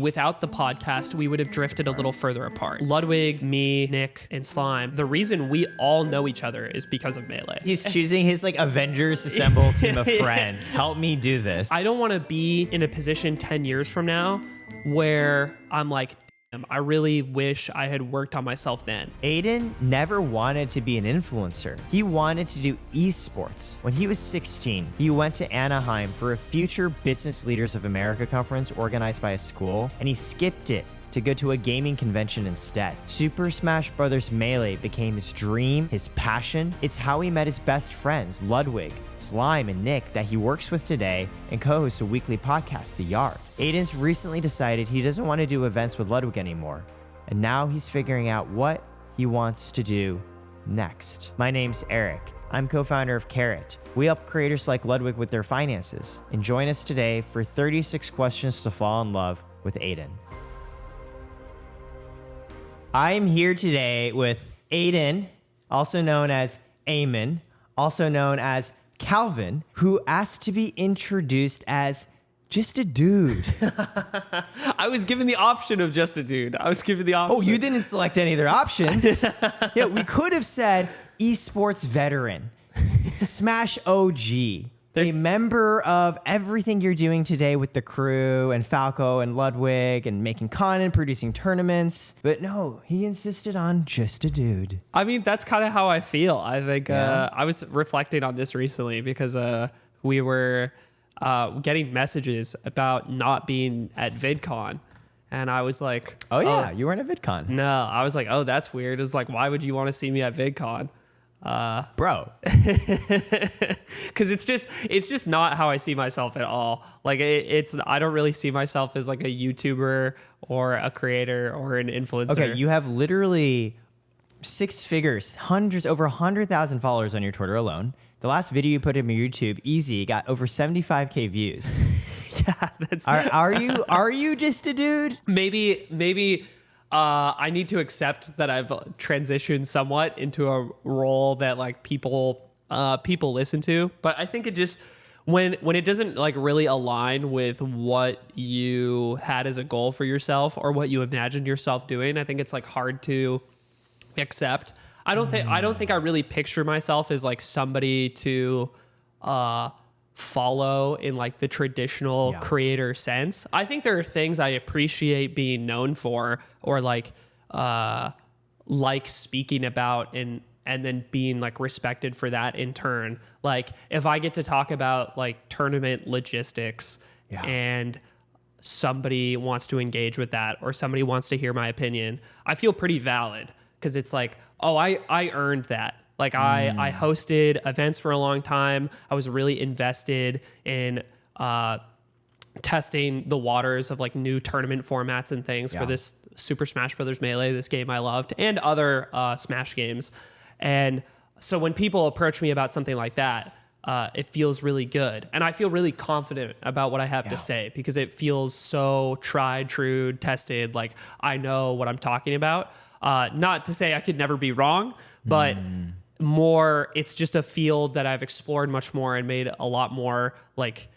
Without the podcast, we would have drifted a little further apart. Ludwig, me, Nick, and Slime. The reason we all know each other is because of Melee. He's choosing his like Avengers Assemble team of friends. Help me do this. I don't want to be in a position 10 years from now where I'm like, damn, I really wish I had worked on myself then. Aiden never wanted to be an influencer. He wanted to do esports. When he was 16, he went to Anaheim for a Future Business Leaders of America conference organized by a school, and he skipped it to go to a gaming convention instead. Super Smash Bros. Melee became his dream, his passion. It's how he met his best friends, Ludwig, Slime, and Nick, that he works with today and co-hosts a weekly podcast, The Yard. Aiden's recently decided he doesn't want to do events with Ludwig anymore, and now he's figuring out what he wants to do next. My name's Eric. I'm co-founder of Karat. We help creators like Ludwig with their finances. And join us today for 36 questions to fall in love with Aiden. I'm here today with Aiden, also known as Eamon, also known as Calvin, who asked to be introduced as just a dude. I was given the option of just a dude. Oh, you didn't select any other options. Yeah, we could have said esports veteran, Smash OG. A member of everything you're doing today with the crew and Falco and Ludwig and making content, producing tournaments. But no, he insisted on just a dude. I mean, that's kind of how I feel. I think I was reflecting on this recently because we were getting messages about not being at VidCon. And I was like, oh yeah, you weren't at VidCon. No, I was like, oh, that's weird. It's like, why would you want to see me at VidCon? Bro, because it's just not how I see myself at all. Like I don't really see myself as like a YouTuber or a creator or an influencer. Okay, you have literally six figures, over 100,000 followers on your Twitter alone. The last video you put in your YouTube, easy, got over 75K views. Yeah, that's. Are you just a dude? Maybe. I need to accept that I've transitioned somewhat into a role that like people listen to, but I think it just when it doesn't like really align with what you had as a goal for yourself or what you imagined yourself doing, I think it's like hard to accept. I don't think I really picture myself as like somebody to follow in like the traditional creator sense. I think there are things I appreciate being known for or like speaking about and then being like respected for that in turn. Like if I get to talk about like tournament logistics and somebody wants to engage with that or somebody wants to hear my opinion, I feel pretty valid because it's like, oh, I earned that. Like I hosted events for a long time. I was really invested in testing the waters of like new tournament formats and things for this Super Smash Bros. Melee, this game I loved, and other Smash games. And so when people approach me about something like that, it feels really good. And I feel really confident about what I have to say because it feels so tried, true, tested. Like I know what I'm talking about. Not to say I could never be wrong, but more, it's just a field that I've explored much more and made a lot more like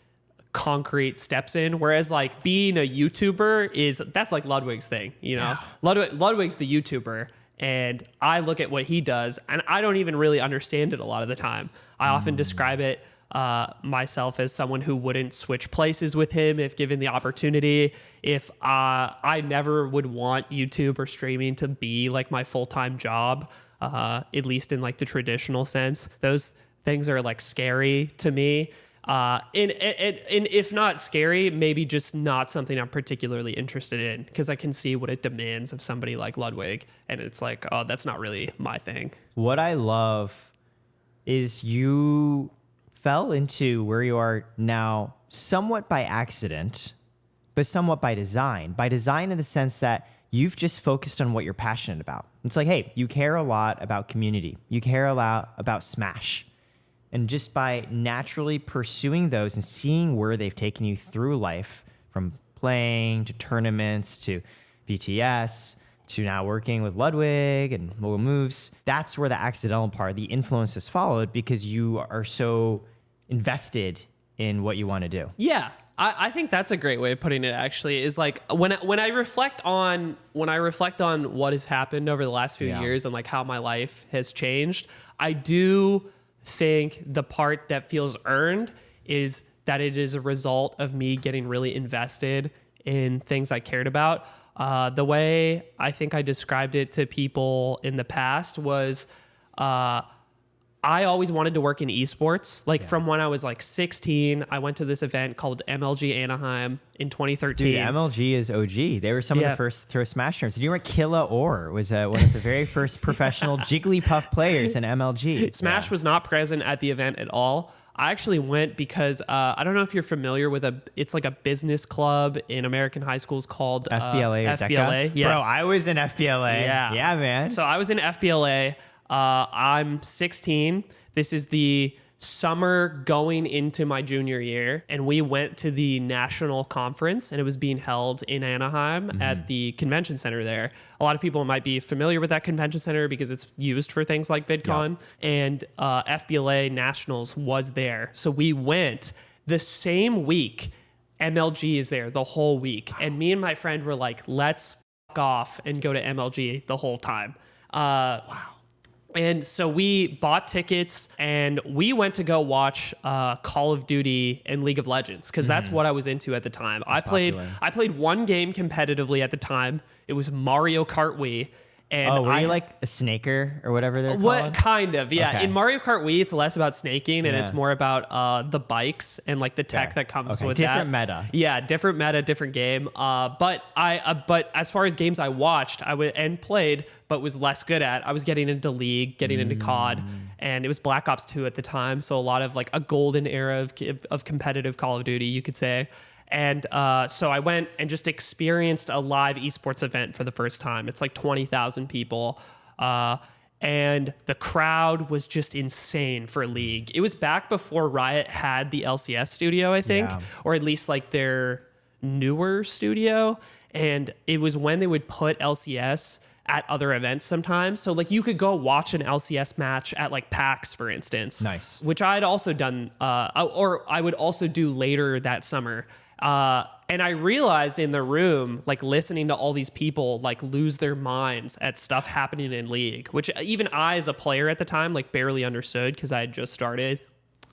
concrete steps in. Whereas like being a YouTuber that's like Ludwig's thing, you know? Ludwig's the YouTuber and I look at what he does and I don't even really understand it a lot of the time. I often describe it myself as someone who wouldn't switch places with him if given the opportunity. If I never would want YouTube or streaming to be like my full-time job, at least in like the traditional sense. Those things are like scary to me. And if not scary, maybe just not something I'm particularly interested in because I can see what it demands of somebody like Ludwig. And it's like, oh, that's not really my thing. What I love is you fell into where you are now somewhat by accident, but somewhat by design. By design in the sense that you've just focused on what you're passionate about. It's like, hey, you care a lot about community. You care a lot about Smash. And just by naturally pursuing those and seeing where they've taken you through life, from playing to tournaments to BTS to now working with Ludwig and Mogul Moves, that's where the accidental part, the influence has followed because you are so invested in what you want to do. Yeah. I think that's a great way of putting it, actually, is like when I reflect on what has happened over the last few years and like how my life has changed, I do think the part that feels earned is that it is a result of me getting really invested in things I cared about. The way I think I described it to people in the past was, I always wanted to work in esports. Like from when I was like 16, I went to this event called MLG Anaheim in 2013. Dude, MLG is OG. They were some of the first throw Smash tournaments. Do you remember Killa Orr was one of the very first professional Jigglypuff players in MLG? Smash was not present at the event at all. I actually went because I don't know if you're familiar with it's like a business club in American high schools called FBLA. FBLA. Yes. Bro, I was in FBLA. Yeah, man. So I was in FBLA. I'm 16. This is the summer going into my junior year, and we went to the national conference, and it was being held in Anaheim at the convention center there. A lot of people might be familiar with that convention center because it's used for things like VidCon, and FBLA Nationals was there. So we went the same week. MLG is there the whole week, and me and my friend were like, let's fuck off and go to MLG the whole time. And so we bought tickets and we went to go watch Call of Duty and League of Legends because that's what I was into at the time. I played one game competitively at the time. It was Mario Kart Wii. And were you like a snaker or whatever they're called? What kind of, yeah. Okay. In Mario Kart Wii, it's less about snaking and it's more about the bikes and like the tech that comes with different that. Meta. Yeah, different meta, different game. But as far as games I watched, and played, but was less good at, I was getting into League, getting into COD, and it was Black Ops 2 at the time. So a lot of like a golden era of competitive Call of Duty, you could say. And so I went and just experienced a live esports event for the first time. It's like 20,000 people. And the crowd was just insane for League. It was back before Riot had the LCS studio, I think, or at least like their newer studio. And it was when they would put LCS at other events sometimes. So like you could go watch an LCS match at like PAX, for instance. Nice. Which I had also done, or I would also do later that summer. And I realized in the room, like listening to all these people like lose their minds at stuff happening in League, which even I as a player at the time like barely understood because I had just started.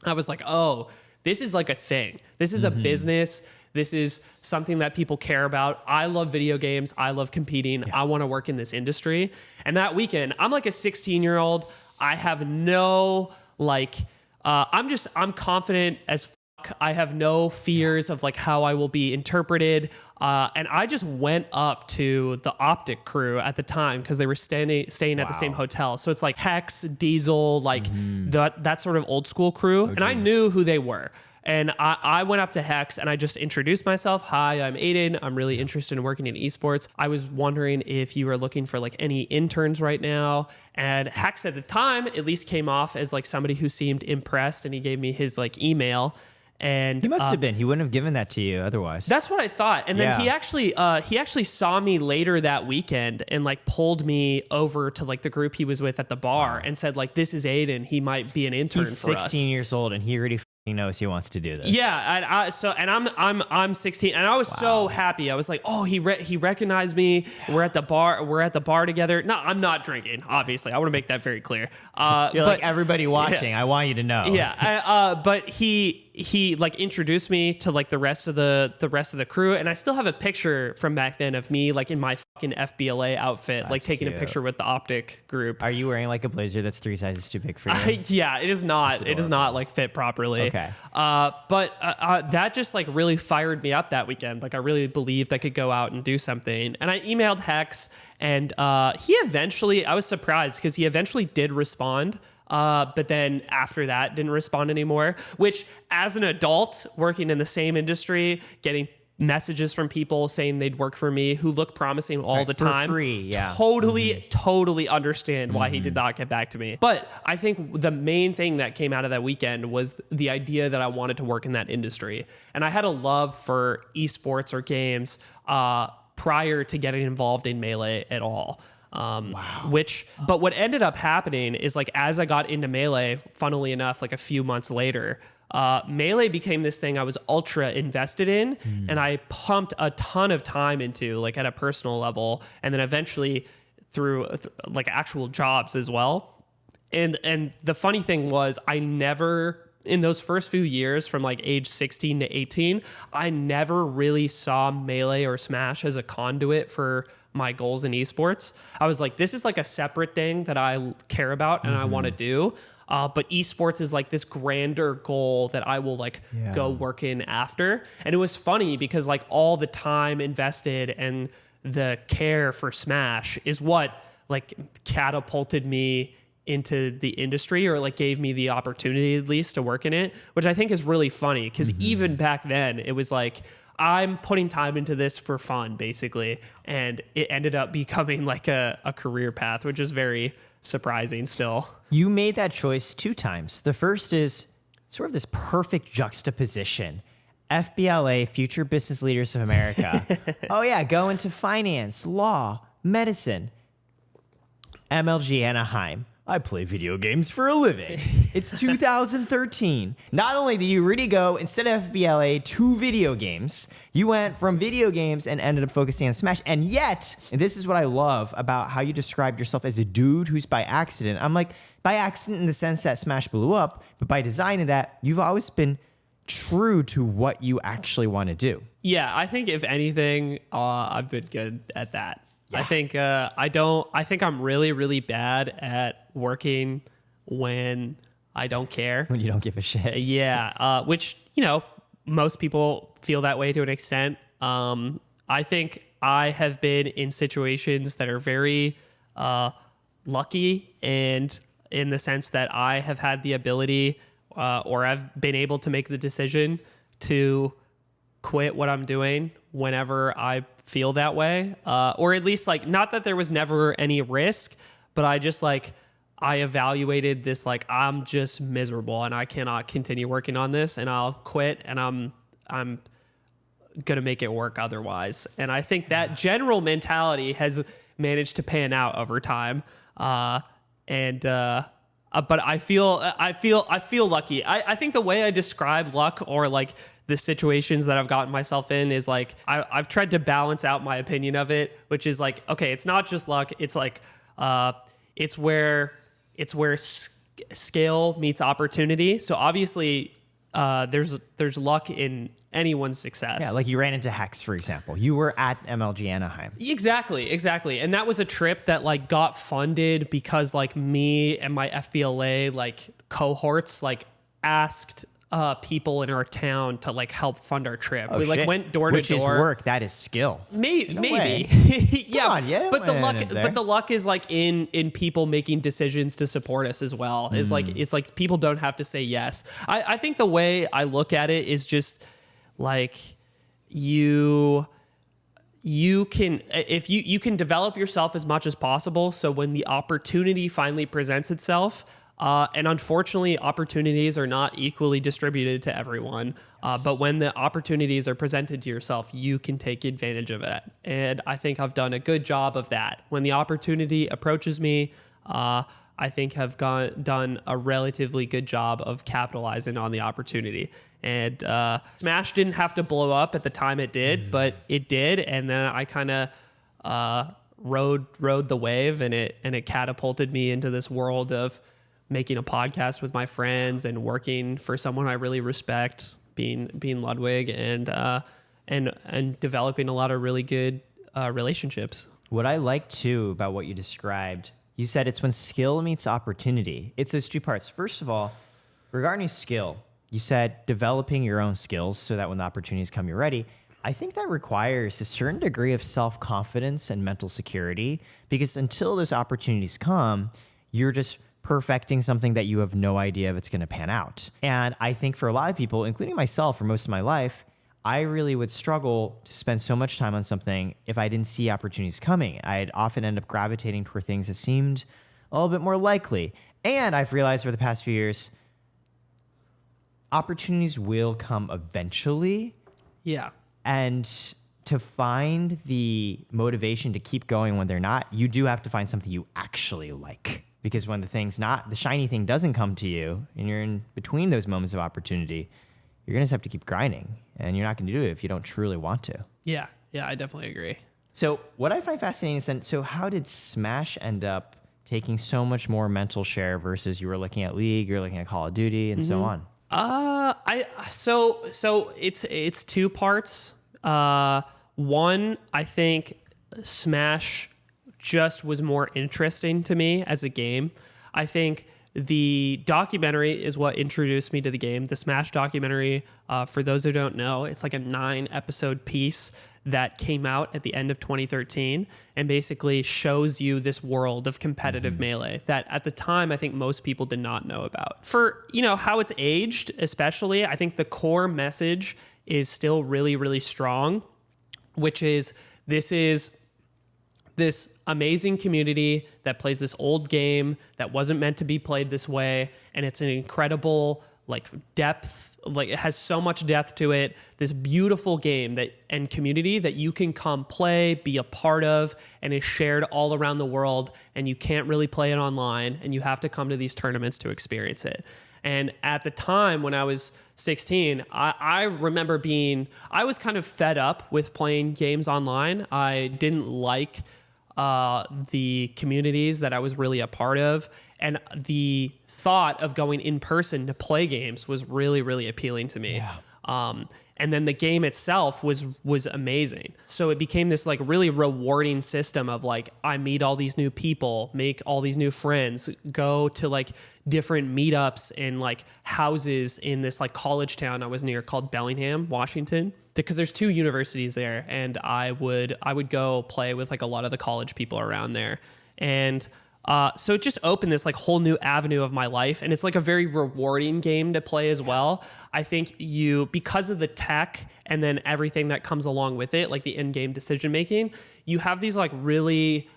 I was like, oh, this is like a thing. This is a business. This is something that people care about. I love video games. I love competing. I want to work in this industry. And that weekend, I'm like a 16-year-old. I have no like, I'm confident as fuck. I have no fears of like how I will be interpreted. And I just went up to the Optic crew at the time because they were staying at the same hotel. So it's like Hex, Diesel, like that sort of old school crew. And I knew who they were. And I went up to Hex and I just introduced myself. Hi, I'm Aiden. I'm really interested in working in esports. I was wondering if you were looking for like any interns right now. And Hex at the time at least came off as like somebody who seemed impressed, and he gave me his like email. And he must have been. He wouldn't have given that to you otherwise. That's what I thought. And then he actually saw me later that weekend and like pulled me over to like the group he was with at the bar and said like, this is Aiden. He might be an intern for us. He's 16 years old and he already knows he wants to do this. Yeah, I'm 16, and I was so happy. I was like, oh, he recognized me. Yeah. We're at the bar together. No, I'm not drinking. Obviously, I want to make that very clear. But like everybody watching, I want you to know. Yeah, but he like introduced me to like the rest of the crew, and I still have a picture from back then of me like in my fucking FBLA outfit, like taking a picture with the Optic group. Are you wearing like a blazer that's 3 sizes too big for you? Yeah, it is not. It does not like fit properly. Okay. But that just like really fired me up that weekend. Like I really believed I could go out and do something. And I emailed Hex, and he eventually, I was surprised because he eventually did respond. But then after that didn't respond anymore, which as an adult working in the same industry, getting messages from people saying they'd work for me who look promising all the time. For free, yeah. Totally understand why he did not get back to me. But I think the main thing that came out of that weekend was the idea that I wanted to work in that industry. And I had a love for esports or games prior to getting involved in Melee at all. But what ended up happening is like as I got into Melee, funnily enough, like a few months later, Melee became this thing I was ultra invested in, and I pumped a ton of time into, like at a personal level, and then eventually through like actual jobs as well. And the funny thing was, I never, in those first few years from like age 16 to 18, I never really saw Melee or Smash as a conduit for my goals in esports. I was like, this is like a separate thing that I care about and I want to do. But esports is like this grander goal that I will like go work in after. And it was funny because like all the time invested and the care for Smash is what like catapulted me into the industry, or like gave me the opportunity at least to work in it, which I think is really funny because even back then it was like, I'm putting time into this for fun basically. And it ended up becoming like a career path, which is very surprising still. You made that choice 2 times. The first is sort of this perfect juxtaposition. FBLA, Future Business Leaders of America. Oh yeah, go into finance, law, medicine. MLG Anaheim. I play video games for a living. It's 2013. Not only did you really go, instead of FBLA, to video games, you went from video games and ended up focusing on Smash. And yet, and this is what I love about how you described yourself as a dude who's by accident. I'm like, by accident in the sense that Smash blew up, but by design of that, you've always been true to what you actually want to do. Yeah, I think if anything, I've been good at that. Yeah. I think I'm really, really bad at working when I don't care. When you don't give a shit. Yeah. Which, you know, most people feel that way to an extent. I think I have been in situations that are very lucky, and in the sense that I have had the ability or I've been able to make the decision to quit what I'm doing whenever I feel that way, or at least like, not that there was never any risk, but I just like, I evaluated this like, I'm just miserable and I cannot continue working on this, and I'll quit, and I'm gonna make it work otherwise. And I think that general mentality has managed to pan out over time. But I feel lucky. I think the way I describe luck, or like the situations that I've gotten myself in, is like, I've tried to balance out my opinion of it, which is like, okay, it's not just luck. It's like, it's where scale meets opportunity. So obviously, there's luck in anyone's success. Yeah, like you ran into Hex, for example. You were at MLG Anaheim. Exactly. And that was a trip that like got funded because like me and my FBLA like cohorts like asked people in our town to like help fund our trip. We like went door to door. Which is work. That is skill. Maybe. Yeah. But the luck is like in people making decisions to support us as well. It's like people don't have to say yes. I think the way I look at it is just like you can, if you can develop yourself as much as possible. So when the opportunity finally presents itself, and unfortunately, opportunities are not equally distributed to everyone. But when the opportunities are presented to yourself, you can take advantage of it. And I think I've done a good job of that. When the opportunity approaches me, I think have done a relatively good job of capitalizing on the opportunity. And Smash didn't have to blow up at the time it did, but it did. And then I kind of rode the wave, and it catapulted me into this world of making a podcast with my friends and working for someone I really respect, being Ludwig, and developing a lot of really good relationships. What I like too about what you described, you said it's when skill meets opportunity. It's those 2 parts. First of all, regarding skill, you said developing your own skills so that when the opportunities come, you're ready. I think that requires a certain degree of self-confidence and mental security, because until those opportunities come, you're just perfecting something that you have no idea if it's going to pan out. And I think for a lot of people, including myself for most of my life, I really would struggle to spend so much time on something if I didn't see opportunities coming. I'd often end up gravitating toward things that seemed a little bit more likely. And I've realized over the past few years, opportunities will come eventually. Yeah. And to find the motivation to keep going when they're not, you do have to find something you actually like. Because when the shiny thing doesn't come to you, and you're in between those moments of opportunity, you're going to have to keep grinding, and you're not going to do it if you don't truly want to. Yeah, I definitely agree. So what I find fascinating is then, so how did Smash end up taking so much more mental share versus you were looking at League, you were looking at Call of Duty, and so on? So it's two parts. One, I think Smash just was more interesting to me as a game. I think the documentary is what introduced me to the game. The Smash documentary, for those who don't know, it's like a 9-episode piece that came out at the end of 2013 and basically shows you this world of competitive Melee that at the time I think most people did not know about. For, how it's aged, especially, I think the core message is still really, really strong, which is this amazing community that plays this old game that wasn't meant to be played this way, and it's an incredible depth, it has so much depth to it. This beautiful game and community that you can come play, be a part of, and is shared all around the world, and you can't really play it online, and you have to come to these tournaments to experience it. And at the time when I was 16, I remember I was kind of fed up with playing games online. I didn't like the communities that I was really a part of. And the thought of going in person to play games was really, really appealing to me. Yeah. And then the game itself was amazing. So it became this really rewarding system of I meet all these new people, make all these new friends, go to different meetups and houses in this college town I was near called Bellingham, Washington, because there's 2 universities there, and I would go play with a lot of the college people around there. And so it just opened this whole new avenue of my life, and it's a very rewarding game to play as well. I think because of the tech and then everything that comes along with it, the in-game decision making, you have these really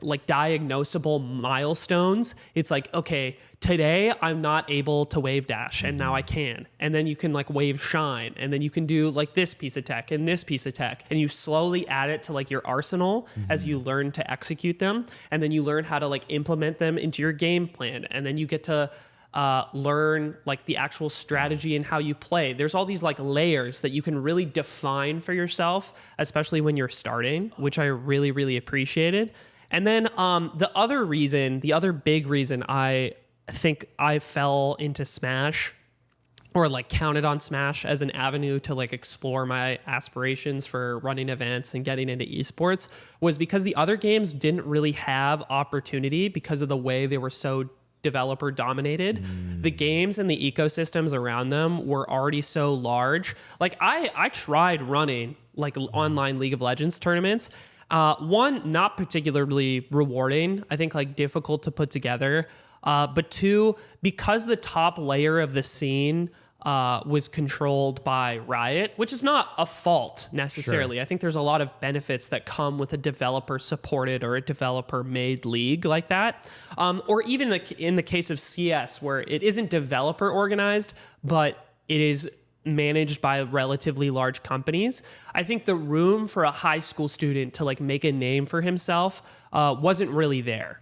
diagnosable milestones. It's okay, today I'm not able to wave dash, and now I can. And then you can wave shine, and then you can do this piece of tech and this piece of tech, and you slowly add it to your arsenal as you learn to execute them, and then you learn how to implement them into your game plan, and then you get to learn the actual strategy and how you play. There's all these layers that you can really define for yourself, especially when you're starting, which I really, really appreciated. And then the other big reason I think I fell into Smash, or counted on Smash as an avenue to explore my aspirations for running events and getting into esports, was because the other games didn't really have opportunity because of the way they were so developer dominated. The games and the ecosystems around them were already so large. I tried running online League of Legends tournaments. One, not particularly rewarding, I think difficult to put together. But 2, because the top layer of the scene was controlled by Riot, which is not a fault necessarily. Sure. I think there's a lot of benefits that come with a developer supported or a developer made league like that. Or even in the case of CS, where it isn't developer organized, but it is managed by relatively large companies. I think the room for a high school student to make a name for himself wasn't really there.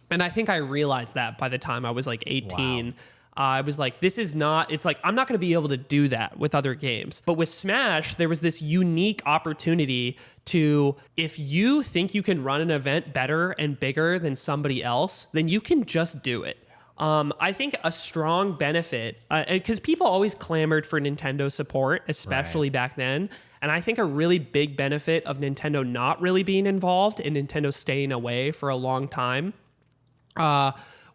And I think I realized that by the time I was 18. Wow. I was this is not, I'm not going to be able to do that with other games. But with Smash, there was this unique opportunity to, if you think you can run an event better and bigger than somebody else, then you can just do it. I think a strong benefit, because people always clamored for Nintendo support, especially back then. And I think a really big benefit of Nintendo not really being involved and Nintendo staying away for a long time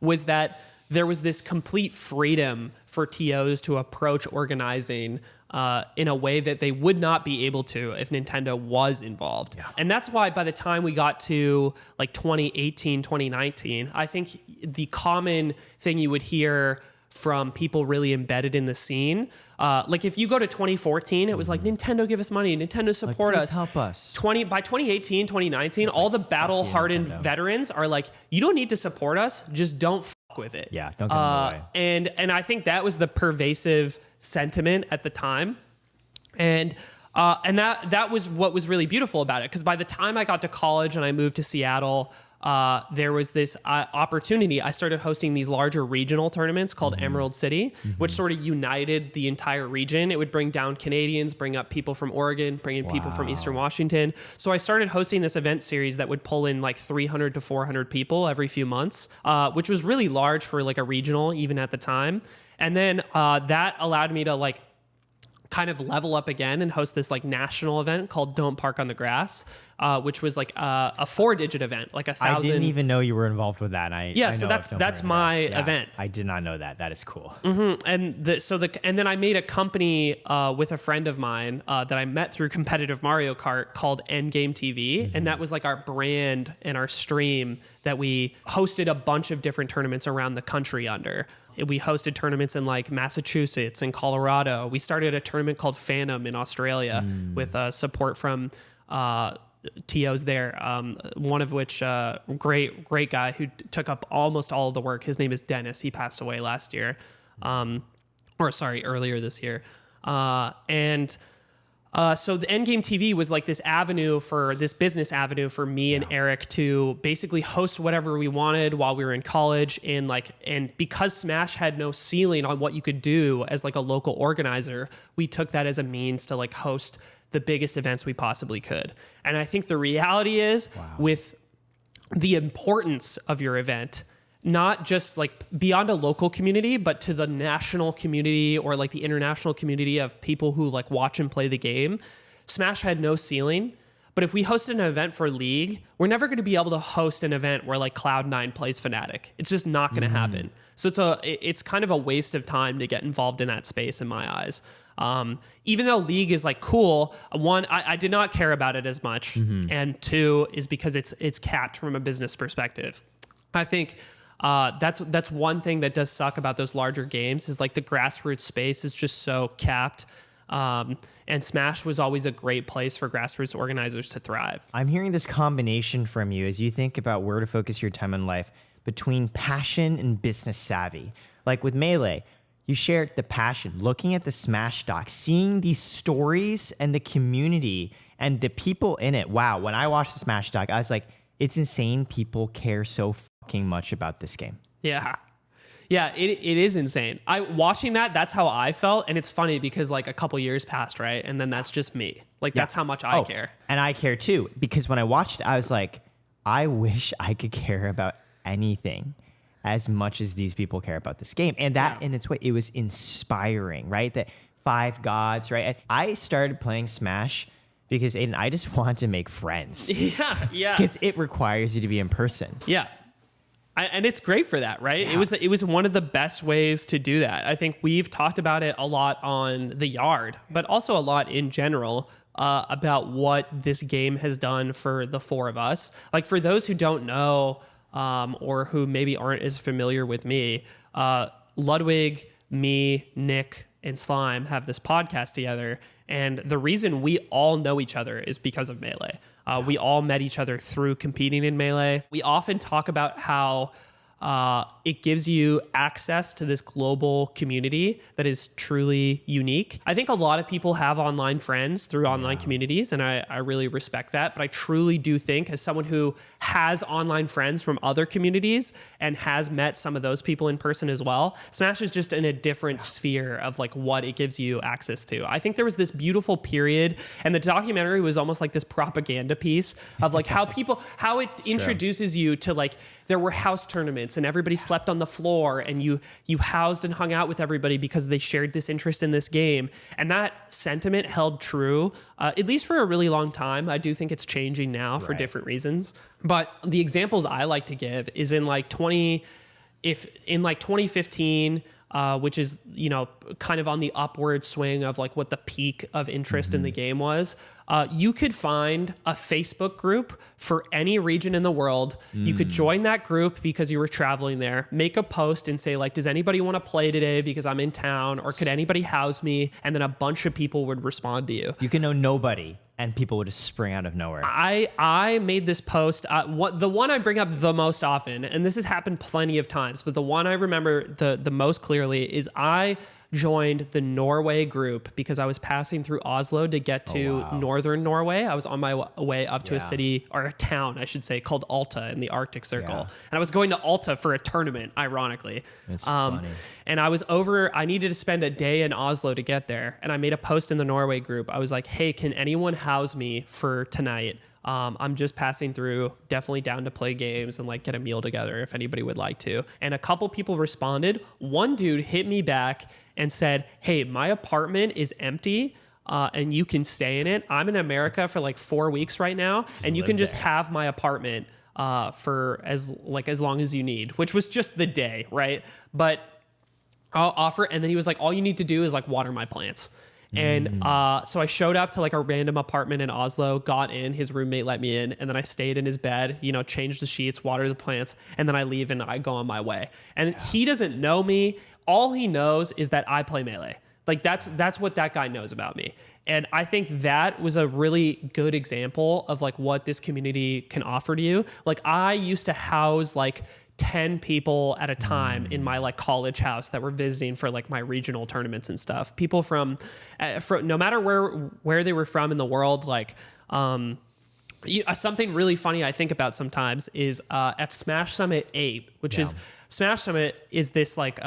was that there was this complete freedom for TOs to approach organizing in a way that they would not be able to if Nintendo was involved. Yeah. And that's why by the time we got to 2018, 2019, I think the common thing you would hear from people really embedded in the scene, if you go to 2014, it was Nintendo give us money, Nintendo support us, help us. By 2018, 2019, all the battle hardened veterans are you don't need to support us, just don't with it. Yeah, don't get in the way. And I think that was the pervasive sentiment at the time. And that was what was really beautiful about it, because by the time I got to college and I moved to Seattle, there was this opportunity. I started hosting these larger regional tournaments called Emerald City, which sort of united the entire region. It would bring down Canadians, bring up people from Oregon, bring in people from Eastern Washington. So I started hosting this event series that would pull in like 300 to 400 people every few months, which was really large for like a regional even at the time. And then that allowed me to like kind of level up again and host this like national event called Don't Park on the Grass, which was like a 4-digit event, like 1,000. I didn't even know you were involved with that. So that's my event. I did not know that. That is cool. And then I made a company with a friend of mine that I met through competitive Mario Kart called Endgame TV, and that was like our brand and our stream that we hosted a bunch of different tournaments around the country under. We hosted tournaments in like Massachusetts and Colorado. We started a tournament called Phantom in Australia with support from TOs there. One of which, great guy who took up almost all of the work. His name is Dennis. He passed away last year, earlier this year. So the Endgame TV was like this business avenue for me and Eric to basically host whatever we wanted while we were in college. And because Smash had no ceiling on what you could do as like a local organizer, we took that as a means to like host the biggest events we possibly could. And I think the reality is with the importance of your event, not just like beyond a local community, but to the national community or like the international community of people who like watch and play the game. Smash had no ceiling, but if we hosted an event for League, we're never going to be able to host an event where like Cloud9 plays Fnatic. It's just not going to happen. So it's kind of a waste of time to get involved in that space in my eyes. Even though League is like cool, one, I did not care about it as much. And two is because it's capped from a business perspective. I think that's one thing that does suck about those larger games is like the grassroots space is just so capped. And Smash was always a great place for grassroots organizers to thrive. I'm hearing this combination from you as you think about where to focus your time in life between passion and business savvy. Like with Melee, you shared the passion, looking at the Smash doc, seeing these stories and the community and the people in it. Wow, when I watched the Smash doc, I was like, it's insane people care so fucking much about this game. Yeah, it is insane. Watching that's how I felt, and it's funny because like a couple years passed, right? And then that's just me. Like that's how much I care. And I care too, because when I watched it, I was like, I wish I could care about anything as much as these people care about this game. And that in its way, it was inspiring, right? That 5 gods, right? I started playing Smash because Aiden, I just want to make friends. Yeah. Because it requires you to be in person. Yeah. And it's great for that, right? Yeah. It was one of the best ways to do that. I think we've talked about it a lot on the Yard, but also a lot in general about what this game has done for the 4 of us. Like for those who don't know or who maybe aren't as familiar with me, Ludwig, me, Nick, and Slime have this podcast together. And the reason we all know each other is because of Melee. We all met each other through competing in Melee. We often talk about how it gives you access to this global community that is truly unique. I think a lot of people have online friends through online communities, and I really respect that. But I truly do think, as someone who has online friends from other communities and has met some of those people in person as well, Smash is just in a different sphere of like what it gives you access to. I think there was this beautiful period, and the documentary was almost like this propaganda piece of like how it introduces you to like, there were house tournaments and everybody slept on the floor and you housed and hung out with everybody because they shared this interest in this game. And that sentiment held true, at least for a really long time. I do think it's changing now for different reasons. But the examples I like to give is in like 2015, which is, kind of on the upward swing of like what the peak of interest in the game was. You could find a Facebook group for any region in the world. You could join that group because you were traveling there, make a post and say like, does anybody want to play today because I'm in town, or could anybody house me? And then a bunch of people would respond to you. You can know nobody and people would just spring out of nowhere. I made this post, the one I bring up the most often, and this has happened plenty of times, but the one I remember the most clearly is I joined the Norway group because I was passing through Oslo to get to northern Norway. I was on my way up to a city, or a town, I should say, called Alta in the Arctic Circle. Yeah. And I was going to Alta for a tournament, ironically. That's funny. And I needed to spend a day in Oslo to get there. And I made a post in the Norway group. I was like, hey, can anyone house me for tonight? I'm just passing through, definitely down to play games and like get a meal together if anybody would like to. And a couple people responded. One dude hit me back and said, hey, my apartment is empty. And you can stay in it. I'm in America for like 4 weeks right now, and you can just have my apartment for as long as you need, which was just the day, right? But I'll offer. And then he was like, all you need to do is like water my plants. And so I showed up to like a random apartment in Oslo, got in, his roommate let me in, and then I stayed in his bed, changed the sheets, watered the plants, and then I leave and I go on my way. And he doesn't know me. All he knows is that I play Melee. Like that's what that guy knows about me. And I think that was a really good example of like what this community can offer to you. Like I used to house like 10 people at a time in my like college house that were visiting for like my regional tournaments and stuff. People from no matter where they were from in the world, like something really funny I think about sometimes is at Smash Summit 8, which is Smash Summit is this like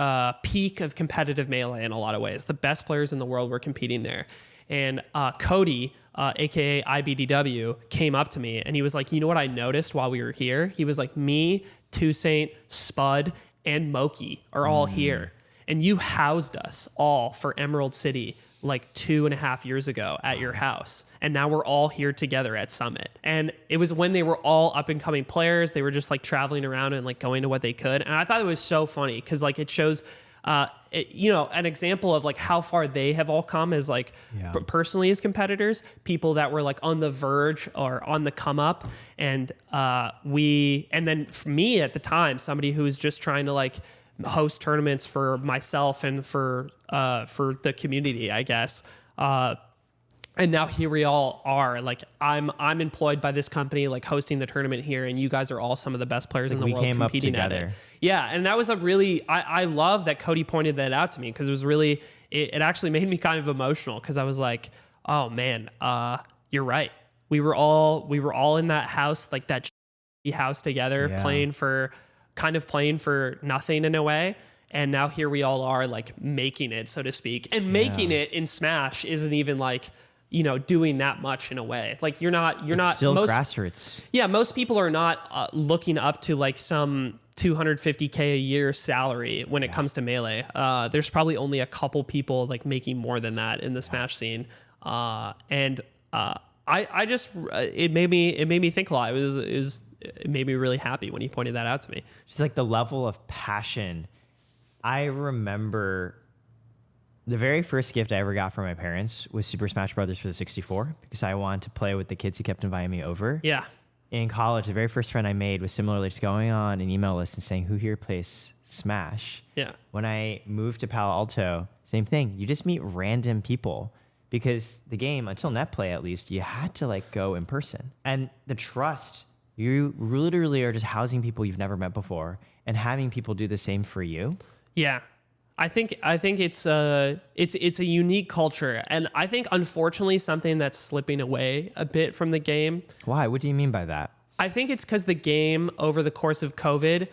peak of competitive Melee in a lot of ways. The best players in the world were competing there. And Cody, aka IBDW, came up to me and he was like, you know what I noticed while we were here? He was like, me, Toussaint, Spud, and Moki are all here. And you housed us all for Emerald City like 2.5 years ago at your house. And now we're all here together at Summit. And it was when they were all up and coming players. They were just like traveling around and like going to what they could. And I thought it was so funny because like it shows an example of like how far they have all come as like personally as competitors, people that were like on the verge or on the come up. And then for me at the time, somebody who was just trying to like host tournaments for myself and for the community, I guess. And now here we all are. Like I'm employed by this company, like hosting the tournament here, and you guys are all some of the best players in the world competing at it. Yeah, and that was a really I love that Cody pointed that out to me because it was really it actually made me kind of emotional because I was like, oh man, you're right. We were all in that house, like that house together, playing for nothing in a way. And now here we all are like making it, so to speak. And making it in Smash isn't even like doing that much in a way. Like you're not still grassroots. Yeah. Most people are not looking up to like some $250K a year salary when it comes to Melee. There's probably only a couple people like making more than that in the Smash scene. I just, it made me think a lot. It made me really happy when he pointed that out to me. Just like the level of passion. I remember the very first gift I ever got from my parents was Super Smash Brothers for the 64 because I wanted to play with the kids who kept inviting me over. Yeah. In college, the very first friend I made was similarly just going on an email list and saying, who here plays Smash? Yeah. When I moved to Palo Alto, same thing. You just meet random people because the game, until net play at least, you had to like go in person. And the trust, you literally are just housing people you've never met before and having people do the same for you. Yeah. I think it's a unique culture, and I think unfortunately something that's slipping away a bit from the game. Why? What do you mean by that? I think it's because the game over the course of COVID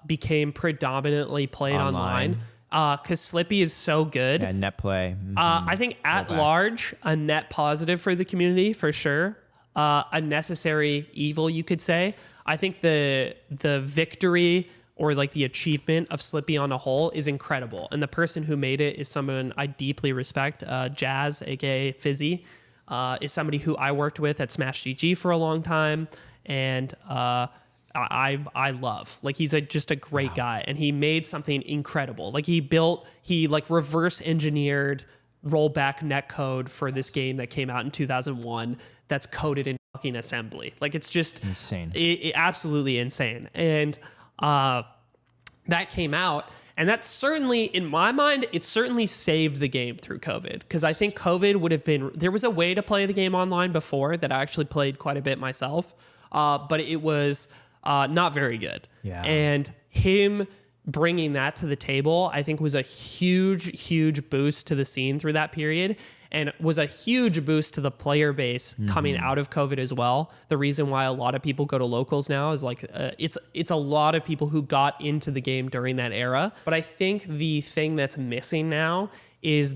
became predominantly played online. Because Slippy is so good. Yeah, net play. I think at large, a net positive for the community for sure. A necessary evil, you could say. I think the victory or like the achievement of Slippy on a whole is incredible. And the person who made it is someone I deeply respect. Jazz, aka Fizzy, is somebody who I worked with at Smash GG for a long time. And I love. Like he's just a great guy. And he made something incredible. Like he reverse engineered rollback netcode for this game that came out in 2001 that's coded in fucking assembly. Like it's just insane. It absolutely insane. And that came out, and that certainly, in my mind, it certainly saved the game through COVID. Because I think COVID there was a way to play the game online before that I actually played quite a bit myself, but it was not very good. Yeah. And him bringing that to the table, I think was a huge boost to the scene through that period, and was a huge boost to the player base coming out of COVID as well. The reason why a lot of people go to locals now is like, it's a lot of people who got into the game during that era. But I think the thing that's missing now is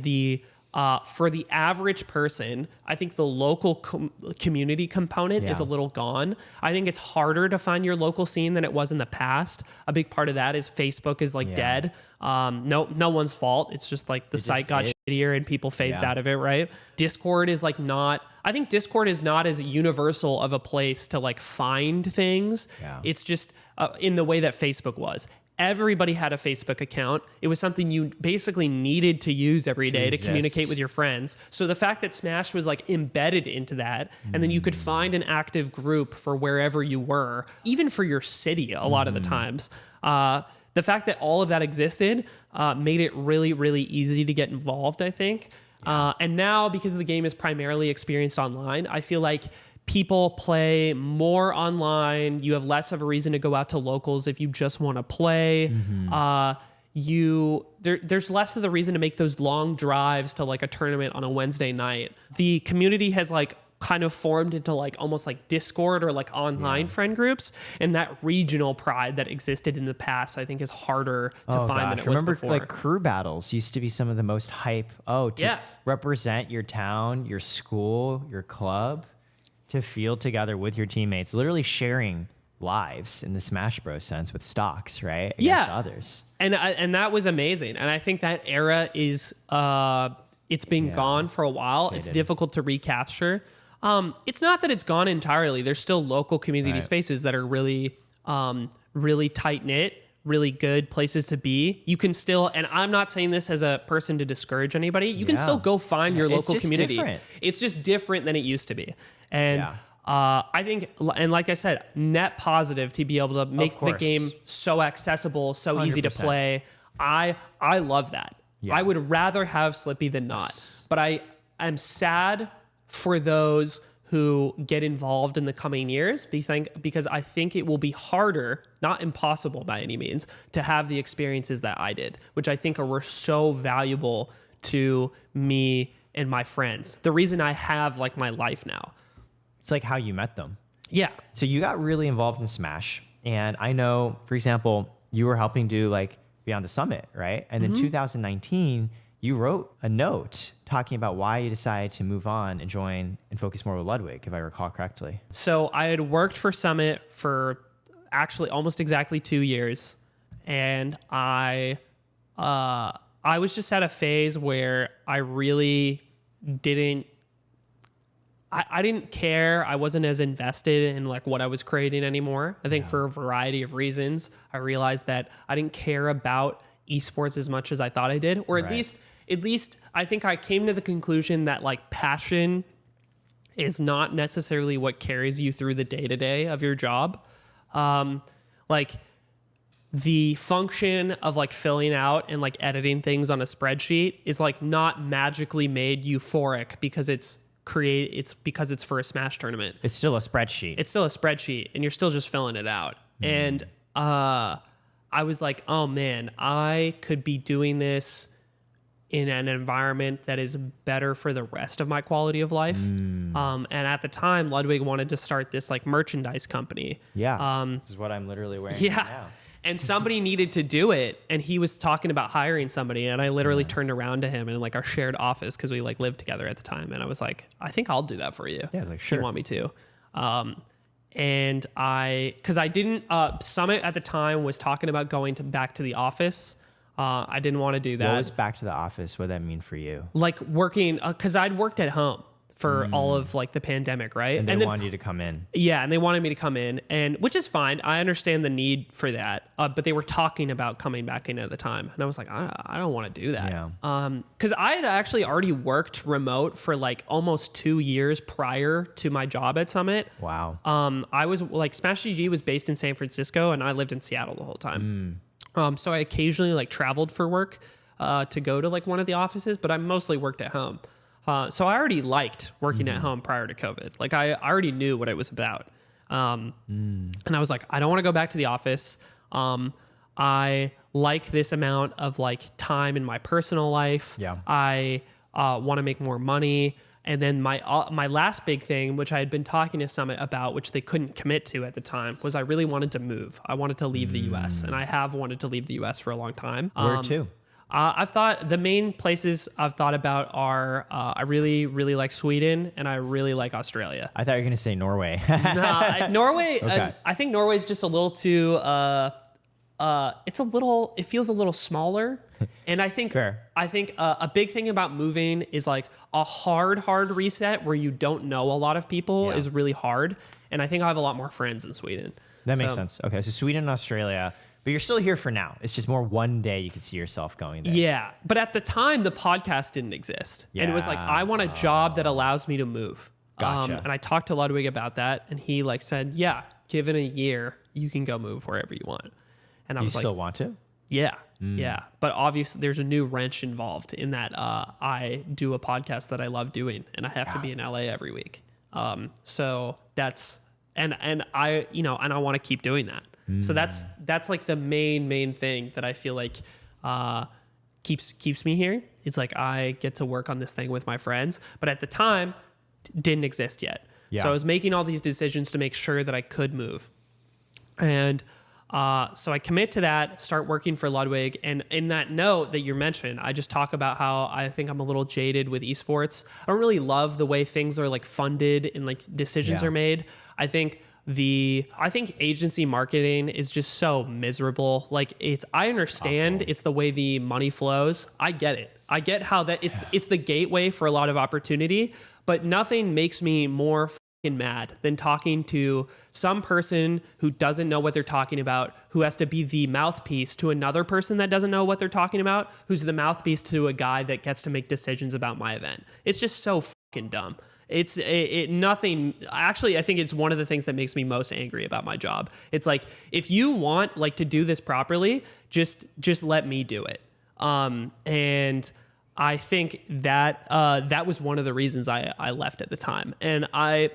for the average person, I think the local community component is a little gone. I think it's harder to find your local scene than it was in the past. A big part of that is Facebook is dead. No one's fault. It's just like the site got shittier and people phased out of it, right? Discord is I think Discord is not as universal of a place to find things. Yeah. It's just in the way that Facebook was. Everybody had a Facebook account. It was something you basically needed to use every day to communicate with your friends. So the fact that Smash was embedded into that, and then you could find an active group for wherever you were, even for your city a lot of the times. The fact that all of that existed made it really easy to get involved, I think. And now, because the game is primarily experienced online, I feel like people play more online. You have less of a reason to go out to locals if you just want to play. There's less of the reason to make those long drives to a tournament on a Wednesday night. The community has kind of formed into almost Discord or online friend groups, and that regional pride that existed in the past, I think, is harder to find than it was before. Remember, crew battles used to be some of the most hype. Represent your town, your school, your club, to field together with your teammates, literally sharing lives in the Smash Bros sense with stocks, right? Against others. And that was amazing. And I think that era is it's been gone for a while. It's difficult to recapture. It's not that it's gone entirely. There's still local community spaces that are really tight knit, really good places to be. You can still, and I'm not saying this as a person to discourage anybody, you can still go find your local community. Different. It's just different than it used to be. And I think, and like I said, net positive to be able to make the game so accessible, so 100%. Easy to play. I love that. Yeah. I would rather have Slippy than not. But I'm sad for those who get involved in the coming years, because I think it will be harder, not impossible by any means, to have the experiences that I did, which I think were so valuable to me and my friends. The reason I have my life now. It's how you met them. Yeah. So you got really involved in Smash, and I know, for example, you were helping do Beyond the Summit, right? And in 2019, you wrote a note talking about why you decided to move on and join and focus more with Ludwig, if I recall correctly. So I had worked for Summit for actually almost exactly 2 years. And I was just at a phase where I really didn't care. I wasn't as invested in like what I was creating anymore. I think for a variety of reasons, I realized that I didn't care about esports as much as I thought I did, or at least I think I came to the conclusion that like passion is not necessarily what carries you through the day-to-day of your job. Like the function of like filling out and like editing things on a spreadsheet is like not magically made euphoric because it's because it's for a Smash tournament. It's still a spreadsheet. It's still a spreadsheet and you're still just filling it out. And I was like, oh man, I could be doing this in an environment that is better for the rest of my quality of life. And at the time, Ludwig wanted to start this like merchandise company. Yeah. This is what I'm literally wearing right now. And somebody needed to do it. And he was talking about hiring somebody. And I literally turned around to him in like our shared office because we like lived together at the time. And I was like, I think I'll do that for you. Yeah, I was like, sure. If you want me to. And because I didn't, Summit at the time was talking about going back to the office. I didn't want to do that. What was back to the office? What did that mean for you? Like working, because I'd worked at home for all of like the pandemic, right? And they wanted you to come in. Yeah, and they wanted me to come in, and which is fine. I understand the need for that, but they were talking about coming back in at the time, and I was like, I don't want to do that. Yeah. Because I had actually already worked remote for like almost 2 years prior to my job at Summit. Wow. I was like Smash GG was based in San Francisco, and I lived in Seattle the whole time. So I occasionally like traveled for work to go to like one of the offices, but I mostly worked at home. So I already liked working at home prior to COVID. Like I already knew what it was about. And I was like, I don't want to go back to the office. I like this amount of like time in my personal life. Yeah. I want to make more money. And then my last big thing, which I had been talking to Summit about, which they couldn't commit to at the time, was I really wanted to move. I wanted to leave the U.S. and I have wanted to leave the U.S. for a long time. Where to? I've thought the main places I've thought about are I really, really like Sweden and I really like Australia. I thought you were going to say Norway. Norway, Okay. I think Norway's just a little too, it feels a little smaller. And I think, Fair. A big thing about moving is like a hard reset where you don't know a lot of people is really hard. And I think I have a lot more friends in Sweden. That makes sense. Okay, so Sweden and Australia, but you're still here for now. It's just more one day you could see yourself going there. Yeah. But at the time, the podcast didn't exist. And it was like, I want a job that allows me to move. Gotcha. And I talked to Ludwig about that. And he like said, yeah, given a year, you can go move wherever you want. And I was like, you still want to? yeah. Yeah. But obviously there's a new wrench involved in that I do a podcast that I love doing and I have to be in LA every week. So that's, and I, and I want to keep doing that. So that's like the main thing that I feel like keeps me here. It's like I get to work on this thing with my friends, but at the time didn't exist yet. Yeah. So I was making all these decisions to make sure that I could move. And so I commit to that, start working for Ludwig. And in that note that you mentioned, I just talk about how I think I'm a little jaded with esports. I don't really love the way things are like funded and like decisions are made. I think agency marketing is just so miserable. Like I understand it's the way the money flows. I get it. I get how that it's the gateway for a lot of opportunity, but nothing makes me more fucking mad than talking to some person who doesn't know what they're talking about, who has to be the mouthpiece to another person that doesn't know what they're talking about, who's the mouthpiece to a guy that gets to make decisions about my event. It's just so fucking dumb. Nothing. Actually, I think it's one of the things that makes me most angry about my job. It's like, if you want like to do this properly, just let me do it. And I think that that was one of the reasons I left at the time. And I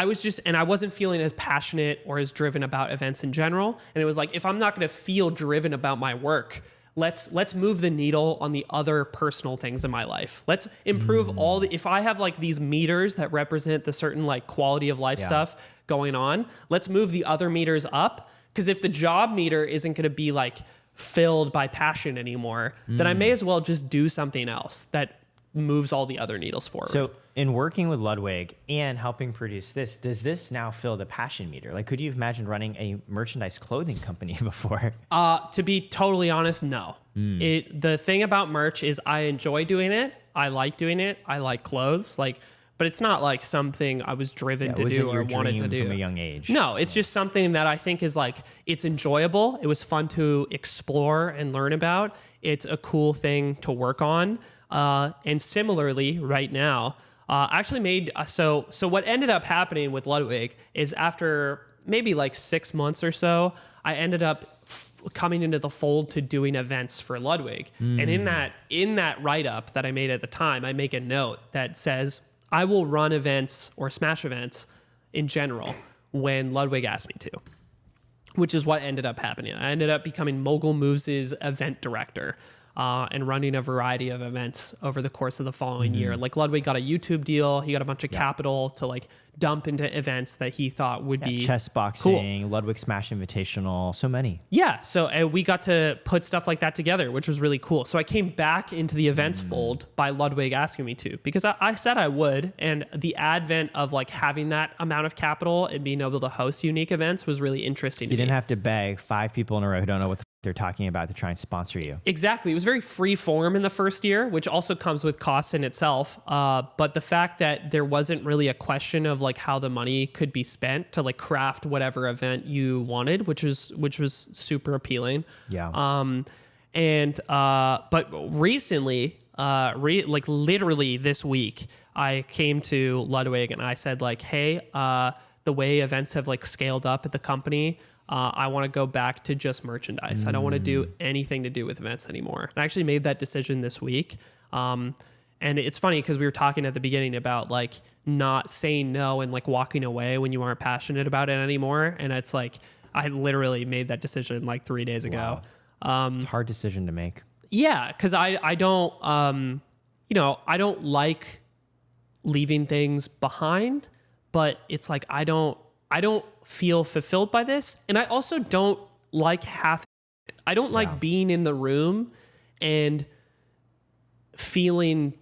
wasn't feeling as passionate or as driven about events in general. And it was like, if I'm not going to feel driven about my work, let's move the needle on the other personal things in my life. Let's improve if I have like these meters that represent the certain like quality of life stuff going on, let's move the other meters up. Because if the job meter isn't going to be like filled by passion anymore, then I may as well just do something else that moves all the other needles forward. So in working with Ludwig and helping produce this, does this now fill the passion meter? Like, could you have imagined running a merchandise clothing company before? To be totally honest, no. The thing about merch is I enjoy doing it. I like doing it. I like clothes. But it's not like something I was driven to do or wanted to do from a young age. No, it's just something that I think is like, it's enjoyable. It was fun to explore and learn about. It's a cool thing to work on. And similarly, right now, I actually made, so what ended up happening with Ludwig is after maybe like 6 months or so, I ended up coming into the fold to doing events for Ludwig. And in that write-up that I made at the time, I make a note that says, I will run events or Smash events in general when Ludwig asked me to, which is what ended up happening. I ended up becoming Mogul Moves' event director. And running a variety of events over the course of the following year. Like Ludwig got a YouTube deal. He got a bunch of capital to like dump into events that he thought would be chess boxing, cool. Ludwig Smash Invitational, so many. Yeah. So we got to put stuff like that together, which was really cool. So I came back into the events fold by Ludwig asking me to, because I said I would. And the advent of like having that amount of capital and being able to host unique events was really interesting to me. You didn't have to beg 5 people in a row who don't know what they're talking about to try and sponsor you. Exactly. It was very free form in the first year, which also comes with costs in itself. But the fact that there wasn't really a question of like how the money could be spent to like craft whatever event you wanted, which was super appealing. Yeah. But recently, like literally this week, I came to Ludwig and I said like, hey, the way events have like scaled up at the company, I want to go back to just merchandise. I don't want to do anything to do with events anymore. I actually made that decision this week. And it's funny because we were talking at the beginning about like not saying no and like walking away when you aren't passionate about it anymore. And it's like, I literally made that decision like 3 days ago. It's a hard decision to make. Yeah, because I don't I don't like leaving things behind, but it's like I don't feel fulfilled by this, and I also don't like I don't like being in the room and feeling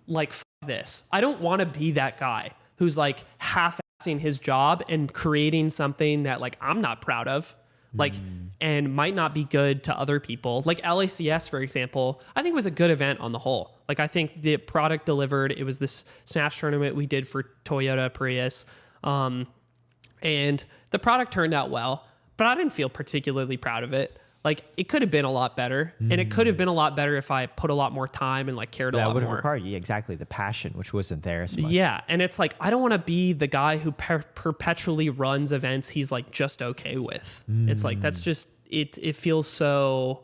like this. I don't want to be that guy who's like half-assing his job and creating something that like I'm not proud of, like, and might not be good to other people. Like LACS, for example, I think was a good event on the whole. Like I think the product delivered. It was this Smash tournament we did for Toyota Prius, and the product turned out well, but I didn't feel particularly proud of it. Like it could have been a lot better, and it could have been a lot better if I put a lot more time and like cared a lot more. That would have required exactly the passion, which wasn't there as much. Yeah, and it's like I don't want to be the guy who perpetually runs events he's like just okay with. It's like that's just it. It feels so.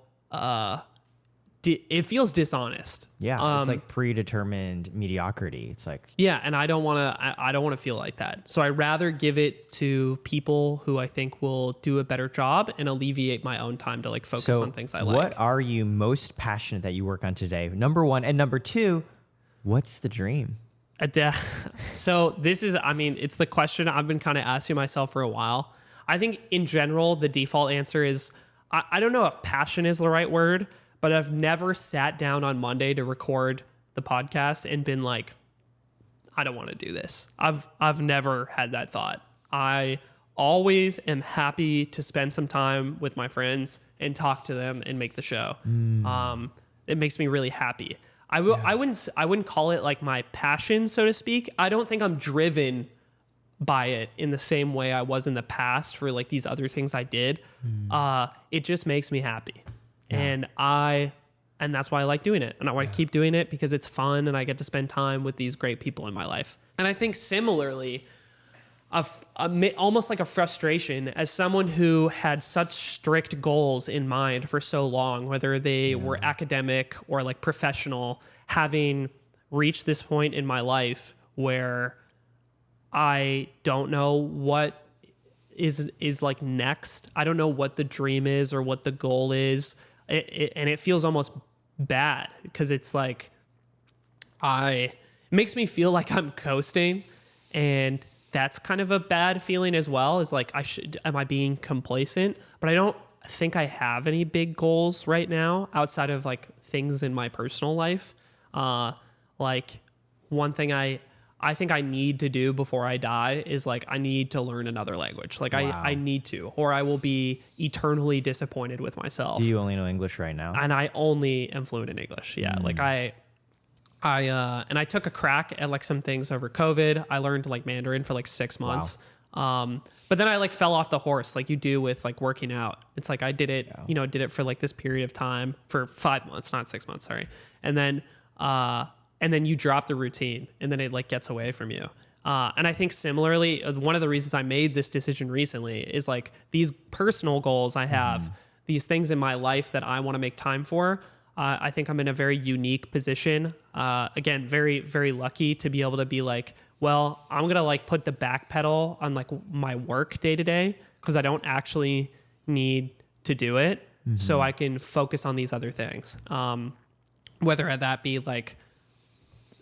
It feels dishonest. Yeah, it's like predetermined mediocrity. It's like and I don't want to. I don't want to feel like that. So I rather give it to people who I think will do a better job and alleviate my own time to like focus on things I like. What are you most passionate that you work on today? Number one, and number two, what's the dream? So this is, I mean, it's the question I've been kind of asking myself for a while. I think in general, the default answer is I don't know if passion is the right word, but I've never sat down on Monday to record the podcast and been like, I don't want to do this. I've never had that thought. I always am happy to spend some time with my friends and talk to them and make the show. It makes me really happy. I wouldn't call it like my passion, so to speak. I don't think I'm driven by it in the same way I was in the past for like these other things I did. It just makes me happy. And that's why I like doing it. And I want to keep doing it because it's fun and I get to spend time with these great people in my life. And I think similarly, almost like a frustration as someone who had such strict goals in mind for so long, whether they were academic or like professional, having reached this point in my life where I don't know what is like next. I don't know what the dream is or what the goal is. And it feels almost bad because it's like it makes me feel like I'm coasting, and that's kind of a bad feeling as well. Is like am I being complacent? But I don't think I have any big goals right now outside of like things in my personal life. Like one thing I think I need to do before I die is like I need to learn another language. Like I need to, or I will be eternally disappointed with myself. Do you only know English right now? And I only am fluent in English. Yeah. Like I took a crack at like some things over COVID. I learned like Mandarin for like 6 months. Wow. But then I like fell off the horse like you do with like working out. It's like I did it, did it for like this period of time for 5 months, not 6 months, sorry. And then you drop the routine and then it like gets away from you. And I think similarly, one of the reasons I made this decision recently is like these personal goals I have, these things in my life that I want to make time for. I think I'm in a very unique position. Again, very, very lucky to be able to be like, well, I'm going to like put the back pedal on like my work day to day because I don't actually need to do it. So I can focus on these other things. Whether that be like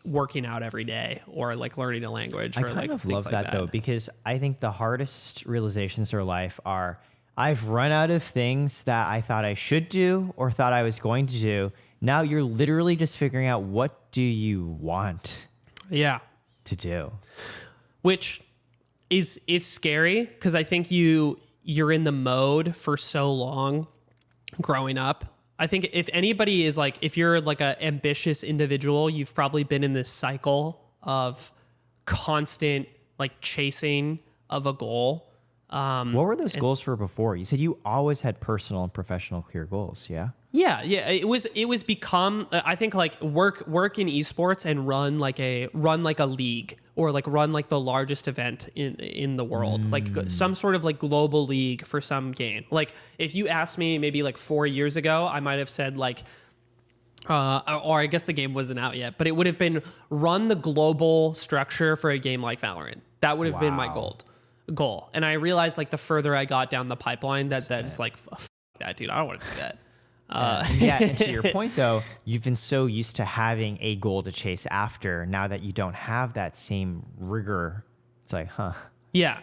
working out every day or like learning a language or like things love like that though, because I think the hardest realizations of life are I've run out of things that I thought I should do or thought I was going to do. Now you're literally just figuring out what do you want to do, which is scary because I think you're in the mode for so long growing up. I think if anybody is like, if you're like an ambitious individual, you've probably been in this cycle of constant like chasing of a goal. What were those goals for before? You said you always had personal and professional clear goals. Yeah. Yeah. It was become, I think like work in esports and run like a league or like run like the largest event in the world, like some sort of like global league for some game. Like if you asked me maybe like 4 years ago, I might've said like, or I guess the game wasn't out yet, but it would have been run the global structure for a game like Valorant. That would have been my goal. goal. And I realized like the further I got down the pipeline that's like, f that, dude, I don't want to do that. And to your point though, you've been so used to having a goal to chase after. Now that you don't have that same rigor, it's like, Yeah.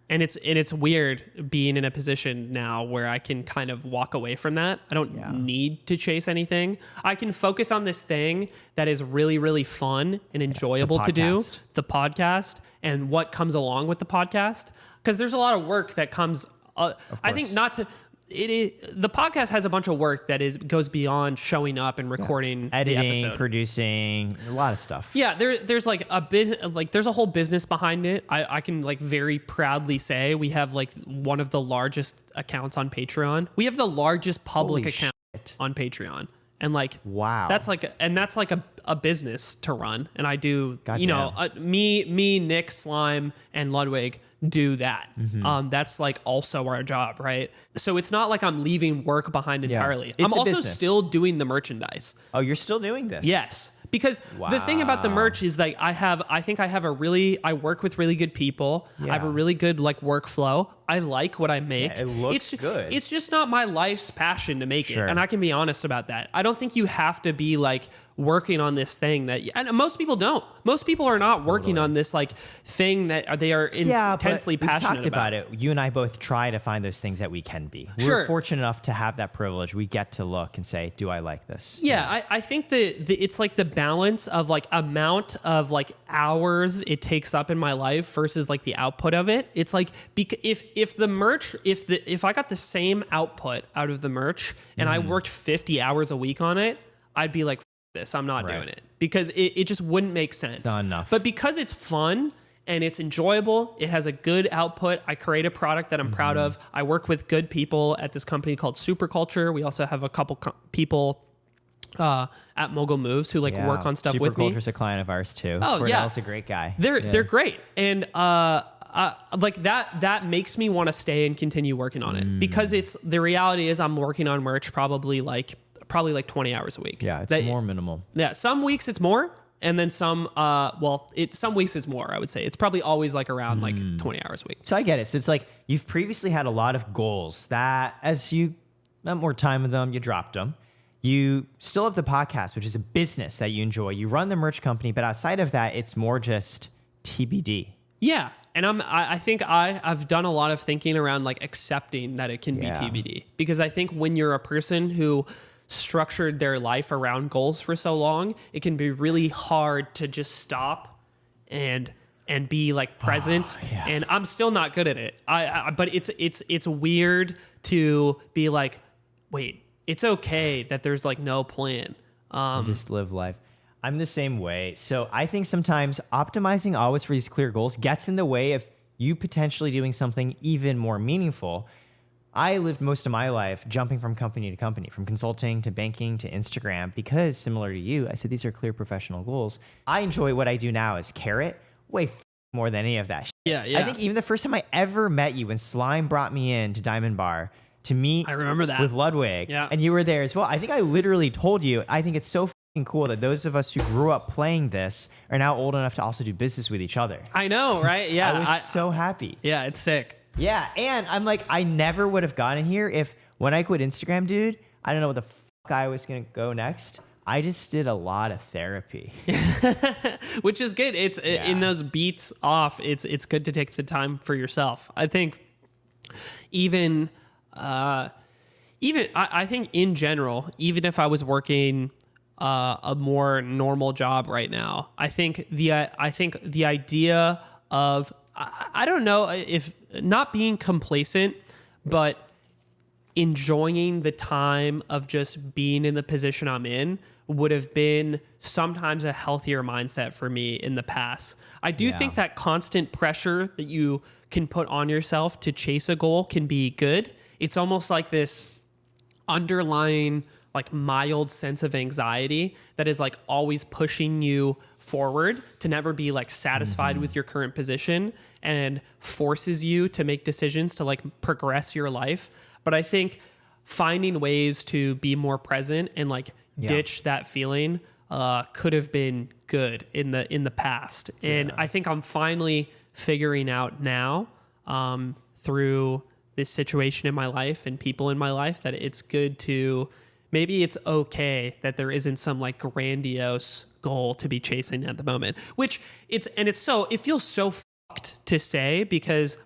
And it's weird being in a position now where I can kind of walk away from that. I don't need to chase anything. I can focus on this thing that is really, really fun and enjoyable to do, the podcast, and what comes along with the podcast. Because there's a lot of work that comes, I think the podcast has a bunch of work that goes beyond showing up and recording, editing, the episode. Producing, a lot of stuff. Yeah, there's like there's a whole business behind it. I can like very proudly say we have like one of the largest accounts on Patreon. We have the largest public account on Patreon. And like, wow, that's like a business to run. And I do, me, Nick, Slime, and Ludwig do that. That's like also our job, right? So it's not like I'm leaving work behind entirely. I'm also still doing the merchandise. Oh, you're still doing this? Yes. Because the thing about the merch is like I work with really good people. I have a really good like workflow. I like what I make. Yeah, it looks good. It's just not my life's passion to make it. And I can be honest about that. I don't think you have to be like working on this thing and most people don't. Most people are not working on this like thing that they are intensely passionate about. We've talked about it. You and I both try to find those things that we can be. We're fortunate enough to have that privilege. We get to look and say, do I like this? Yeah. I think it's like the balance of like amount of like hours it takes up in my life versus like the output of it. It's like, if the merch, if I got the same output out of the merch and I worked 50 hours a week on it, I'd be like, F this, I'm not doing it, because it just wouldn't make sense. It's not enough. But because it's fun and it's enjoyable, it has a good output. I create a product that I'm proud of. I work with good people at this company called Superculture. We also have a couple people at Mogul Moves who like work on stuff with me. Superculture's a client of ours too. Oh, Cordell's a great guy. They're great. And like that makes me want to stay and continue working on it, because the reality is I'm working on merch probably like 20 hours a week. Yeah, it's more minimal. Yeah, some weeks it's more, and then some some weeks it's more, I would say. It's probably always like around like 20 hours a week. So I get it. So it's like you've previously had a lot of goals that as you spent more time with them, you dropped them. You still have the podcast, which is a business that you enjoy. You run the merch company, but outside of that, it's more just TBD. Yeah. And I think I've done a lot of thinking around like accepting that it can be TBD, because I think when you're a person who structured their life around goals for so long, it can be really hard to just stop and be like present. And I'm still not good at it. But it's weird to be like, wait, it's okay that there's like no plan. Just live life. I'm the same way. So I think sometimes optimizing always for these clear goals gets in the way of you potentially doing something even more meaningful. I lived most of my life jumping from company to company, from consulting to banking to Instagram, because similar to you, I said these are clear professional goals. I enjoy what I do now as Karat way more than any of that shit. Yeah. I think even the first time I ever met you, when Slime brought me in to Diamond Bar to meet I remember that. with Ludwig, and you were there as well. I think I literally told you, I think it's so cool that those of us who grew up playing this are now old enough to also do business with each other. I know, right? Yeah. I was so happy. Yeah, it's sick. Yeah, and I'm like, I never would have gotten here if when I quit Instagram, dude, I don't know what the fuck I was going to go next. I just did a lot of therapy. Which is good. It's in those beats off, it's good to take the time for yourself. I think I think in general, even if I was working a more normal job right now, I think the idea of I don't know if not being complacent, but enjoying the time of just being in the position I'm in would have been sometimes a healthier mindset for me in the past. I do think that constant pressure that you can put on yourself to chase a goal can be good. It's almost like this underlying like mild sense of anxiety that is like always pushing you forward to never be like satisfied with your current position, and forces you to make decisions to like progress your life. But I think finding ways to be more present and like ditch that feeling could have been good in the past. And I think I'm finally figuring out now through this situation in my life and people in my life, that it's good to, maybe it's okay that there isn't some like grandiose goal to be chasing at the moment, it feels so fucked to say, because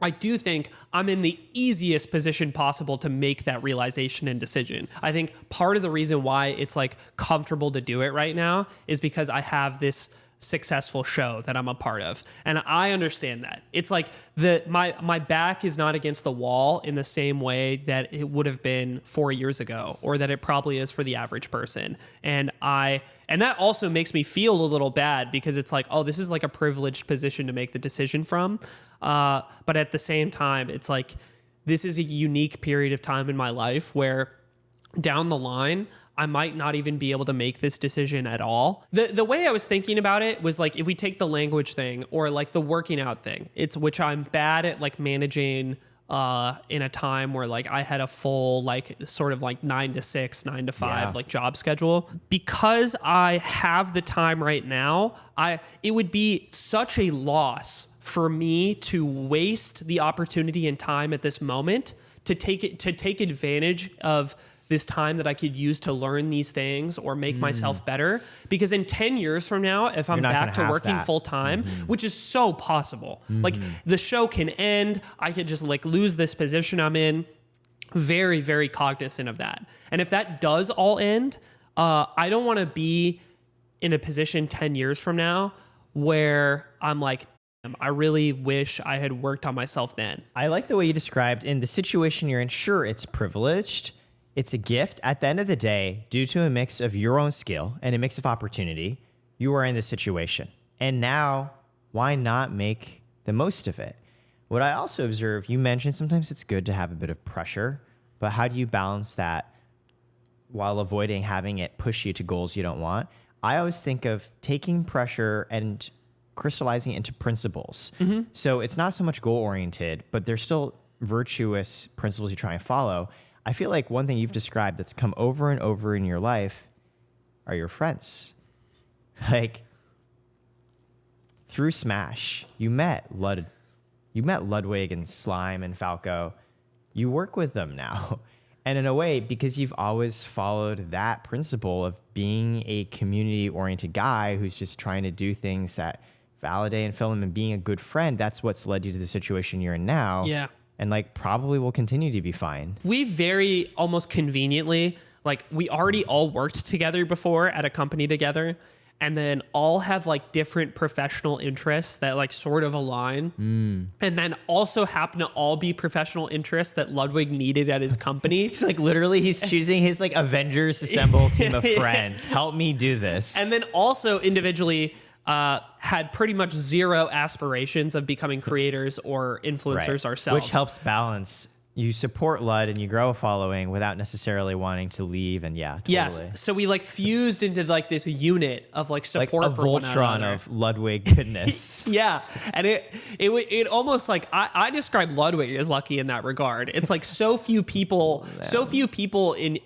I do think I'm in the easiest position possible to make that realization and decision. I think part of the reason why it's like comfortable to do it right now is because I have this successful show that I'm a part of. And I understand that. It's like my back is not against the wall in the same way that it would have been 4 years ago, or that it probably is for the average person. And that also makes me feel a little bad, because it's like, oh, this is like a privileged position to make the decision from. But at the same time, it's like, this is a unique period of time in my life where down the line, I might not even be able to make this decision at all. The way I was thinking about it was like, if we take the language thing or like the working out thing, which I'm bad at like managing in a time where like I had a full like sort of like 9 to 6, 9 to 5 like job schedule. Because I have the time right now, it would be such a loss for me to waste the opportunity and time at this moment to take advantage of this time that I could use to learn these things or make myself better. Because in 10 years from now, if I'm back to working full time, which is so possible, like the show can end, I could just like lose this position I'm in. Very, very cognizant of that. And if that does all end, I don't want to be in a position 10 years from now where I'm like, I really wish I had worked on myself then. I like the way you described in the situation you're in. Sure, it's privileged. It's a gift. At the end of the day, due to a mix of your own skill and a mix of opportunity, you are in this situation. And now, why not make the most of it? What I also observe, you mentioned sometimes it's good to have a bit of pressure, but how do you balance that while avoiding having it push you to goals you don't want? I always think of taking pressure and crystallizing it into principles. So it's not so much goal-oriented, but there's still virtuous principles you try and follow. I feel like one thing you've described that's come over and over in your life are your friends. Like, through Smash, you met Ludwig and Slime and Falco. You work with them now. And in a way, because you've always followed that principle of being a community-oriented guy who's just trying to do things that validate and fill them and being a good friend, that's what's led you to the situation you're in now. Yeah. And like probably will continue to be fine. We very almost conveniently, like we already all worked together before at a company together, and then all have like different professional interests that like sort of align. And then also happen to all be professional interests that Ludwig needed at his company. It's like literally he's choosing his like Avengers Assemble team of friends. Help me do this. And then also individually had pretty much zero aspirations of becoming creators or influencers ourselves. Which helps balance. You support Lud and you grow a following without necessarily wanting to leave. And yeah, totally. Yes. So we like fused into like this unit of like support like a for one Voltron another. of Ludwig goodness. Yeah. And it almost like I describe Ludwig as lucky in that regard. It's like so few people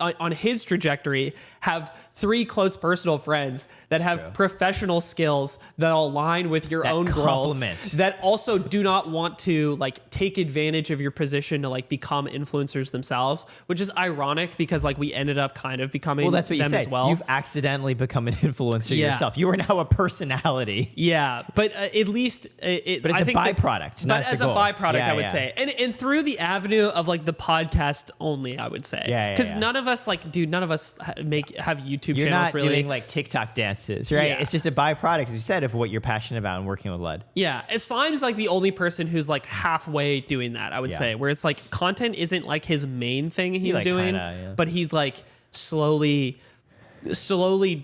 on his trajectory have 3 close personal friends that have professional skills that align with your own growth, that also do not want to like take advantage of your position to like become influencers themselves, which is ironic because like we ended up kind of becoming that's what you them said. as well. You've accidentally become an influencer yourself. You are now a personality. Yeah, but at least but it's a byproduct. But as a byproduct, I would say, and through the avenue of like the podcast only, I would say, because none of us have YouTube You're channels. Not really doing like TikTok dances, right? Yeah. It's just a byproduct, as you said, of what you're passionate about and working with Lud. Yeah, Slime's like the only person who's like halfway doing that, I would say, where it's like content isn't like his main thing he's like doing, but he's like slowly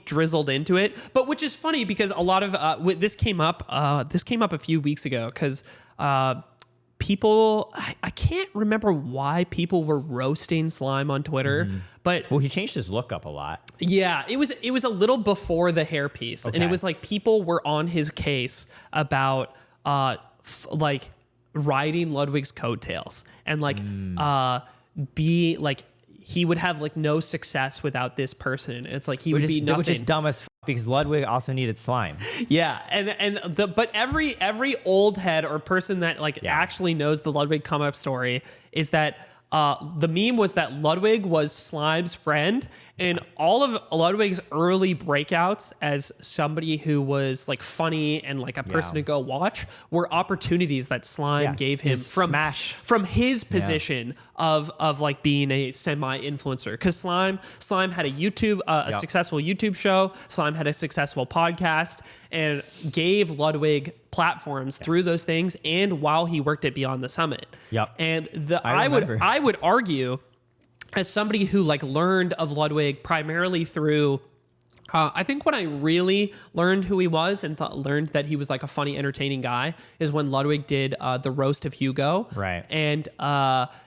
drizzled into it. But which is funny because a lot of this came up a few weeks ago because people, I can't remember why people were roasting Slime on Twitter, but he changed his look up a lot. Yeah, it was a little before the hair piece, and it was like people were on his case about like riding Ludwig's coattails and like be like he would have like no success without this person. It's like he would be nothing. Which is dumb as because Ludwig also needed slime. Yeah, but every old head or person that actually knows the Ludwig come up story is that the meme was that Ludwig was Slime's friend, and all of Ludwig's early breakouts as somebody who was like funny and like a person to go watch were opportunities that Slime gave him from his position of like being a semi-influencer. Because Slime had a successful YouTube show. Slime had a successful podcast and gave Ludwig platforms through those things, and while he worked at Beyond the Summit. And I would argue, as somebody who like learned of Ludwig primarily through I think when I really learned who he was and learned that he was like a funny, entertaining guy is when Ludwig did the roast of Hugo. Right. And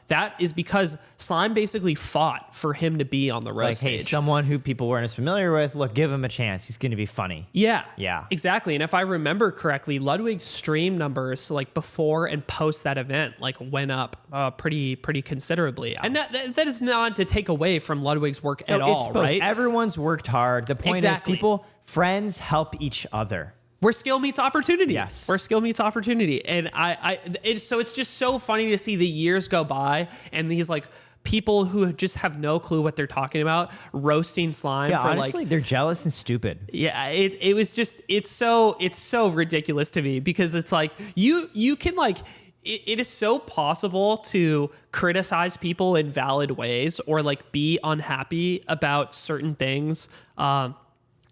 that is because Slime basically fought for him to be on the roast stage. Hey, someone who people weren't as familiar with, look, give him a chance. He's going to be funny. Yeah. Yeah. Exactly. And if I remember correctly, Ludwig's stream numbers like before and post that event like went up pretty considerably. And that is not to take away from Ludwig's work at all, right? Everyone's worked hard. The point is friends help each other. Where skill meets opportunity. Yes. Where skill meets opportunity. And so it's just so funny to see the years go by and these like people who just have no clue what they're talking about roasting Slime for honestly, they're jealous and stupid. Yeah, it was just it's so ridiculous to me because it's like you can like it is so possible to criticize people in valid ways or like be unhappy about certain things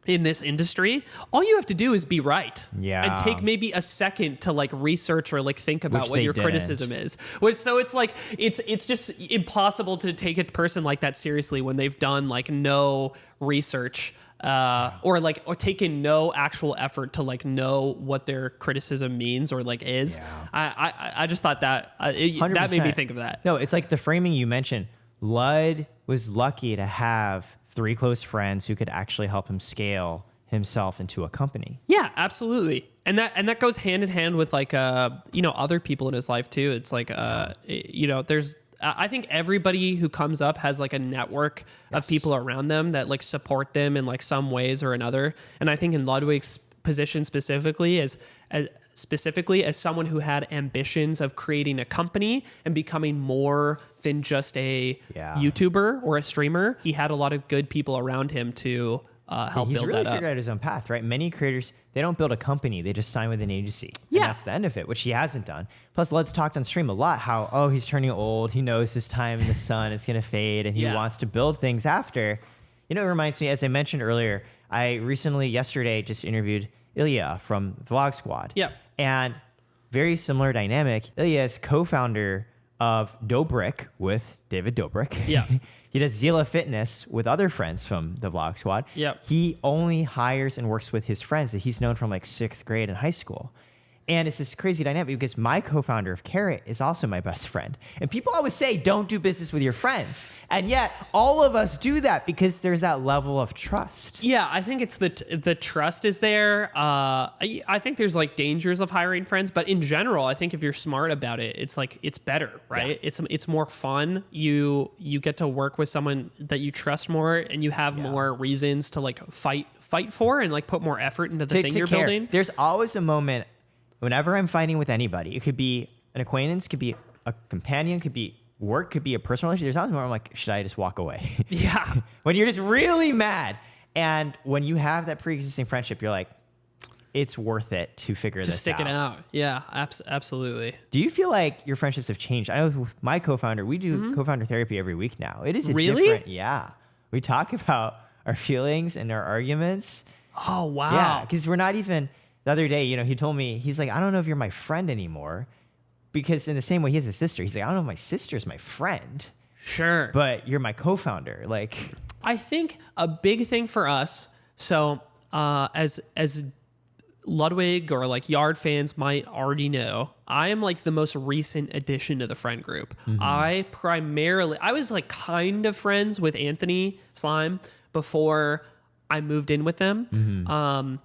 in this industry. All you have to do is be right. Yeah. And take maybe a second to like research or like think about what your criticism is. So it's like it's just impossible to take a person like that seriously when they've done like no research or taken no actual effort to like know what their criticism means or like is. Yeah. I just thought that that made me think of that. No, it's like the framing you mentioned. Lud was lucky to have 3 close friends who could actually help him scale himself into a company. Yeah, absolutely. And that goes hand in hand with like other people in his life too. It's like there's I think everybody who comes up has like a network of people around them that like support them in like some ways or another. And I think in Ludwig's position specifically as someone who had ambitions of creating a company and becoming more than just a YouTuber or a streamer, he had a lot of good people around him to help build that up. He's really figured out his own path, right? Many creators, they don't build a company. They just sign with an agency. Yeah. And that's the end of it, which he hasn't done. Plus, Lud's talked on stream a lot how, he's turning old. He knows his time in the sun is going to fade, and he wants to build things after. It reminds me, as I mentioned earlier, I recently, yesterday, just interviewed Ilya from the Vlog Squad. Yeah. And very similar dynamic. Ilya is co-founder of Dobrik with David Dobrik. Yeah. He does Zila Fitness with other friends from the Vlog Squad. Yep. He only hires and works with his friends that he's known from like 6th grade in high school. And it's this crazy dynamic because my co-founder of Karat is also my best friend. And people always say, don't do business with your friends. And yet all of us do that because there's that level of trust. Yeah, I think it's the trust is there. I think there's like dangers of hiring friends, but in general, I think if you're smart about it, it's like, it's better, right? Yeah. It's more fun. You get to work with someone that you trust more and you have more reasons to like fight for and like put more effort into the thing you're building. There's always a moment whenever I'm fighting with anybody, it could be an acquaintance, could be a companion, could be work, could be a personal relationship. There's times where I'm like, should I just walk away? Yeah. When you're just really mad. And when you have that pre-existing friendship, you're like, it's worth it to figure this out. To stick it out. Yeah, absolutely. Do you feel like your friendships have changed? I know with my co-founder, we do co-founder therapy every week now. It is a different, we talk about our feelings and our arguments. Oh, wow. Yeah, because we're not even... The other day, he told me, he's like, I don't know if you're my friend anymore. Because in the same way, he has a sister. He's like, I don't know if my sister's my friend. Sure. But you're my co-founder. Like, I think a big thing for us, so as Ludwig or like Yard fans might already know, I am like the most recent addition to the friend group. Mm-hmm. I was like kind of friends with Anthony Slime before I moved in with them. Mm-hmm.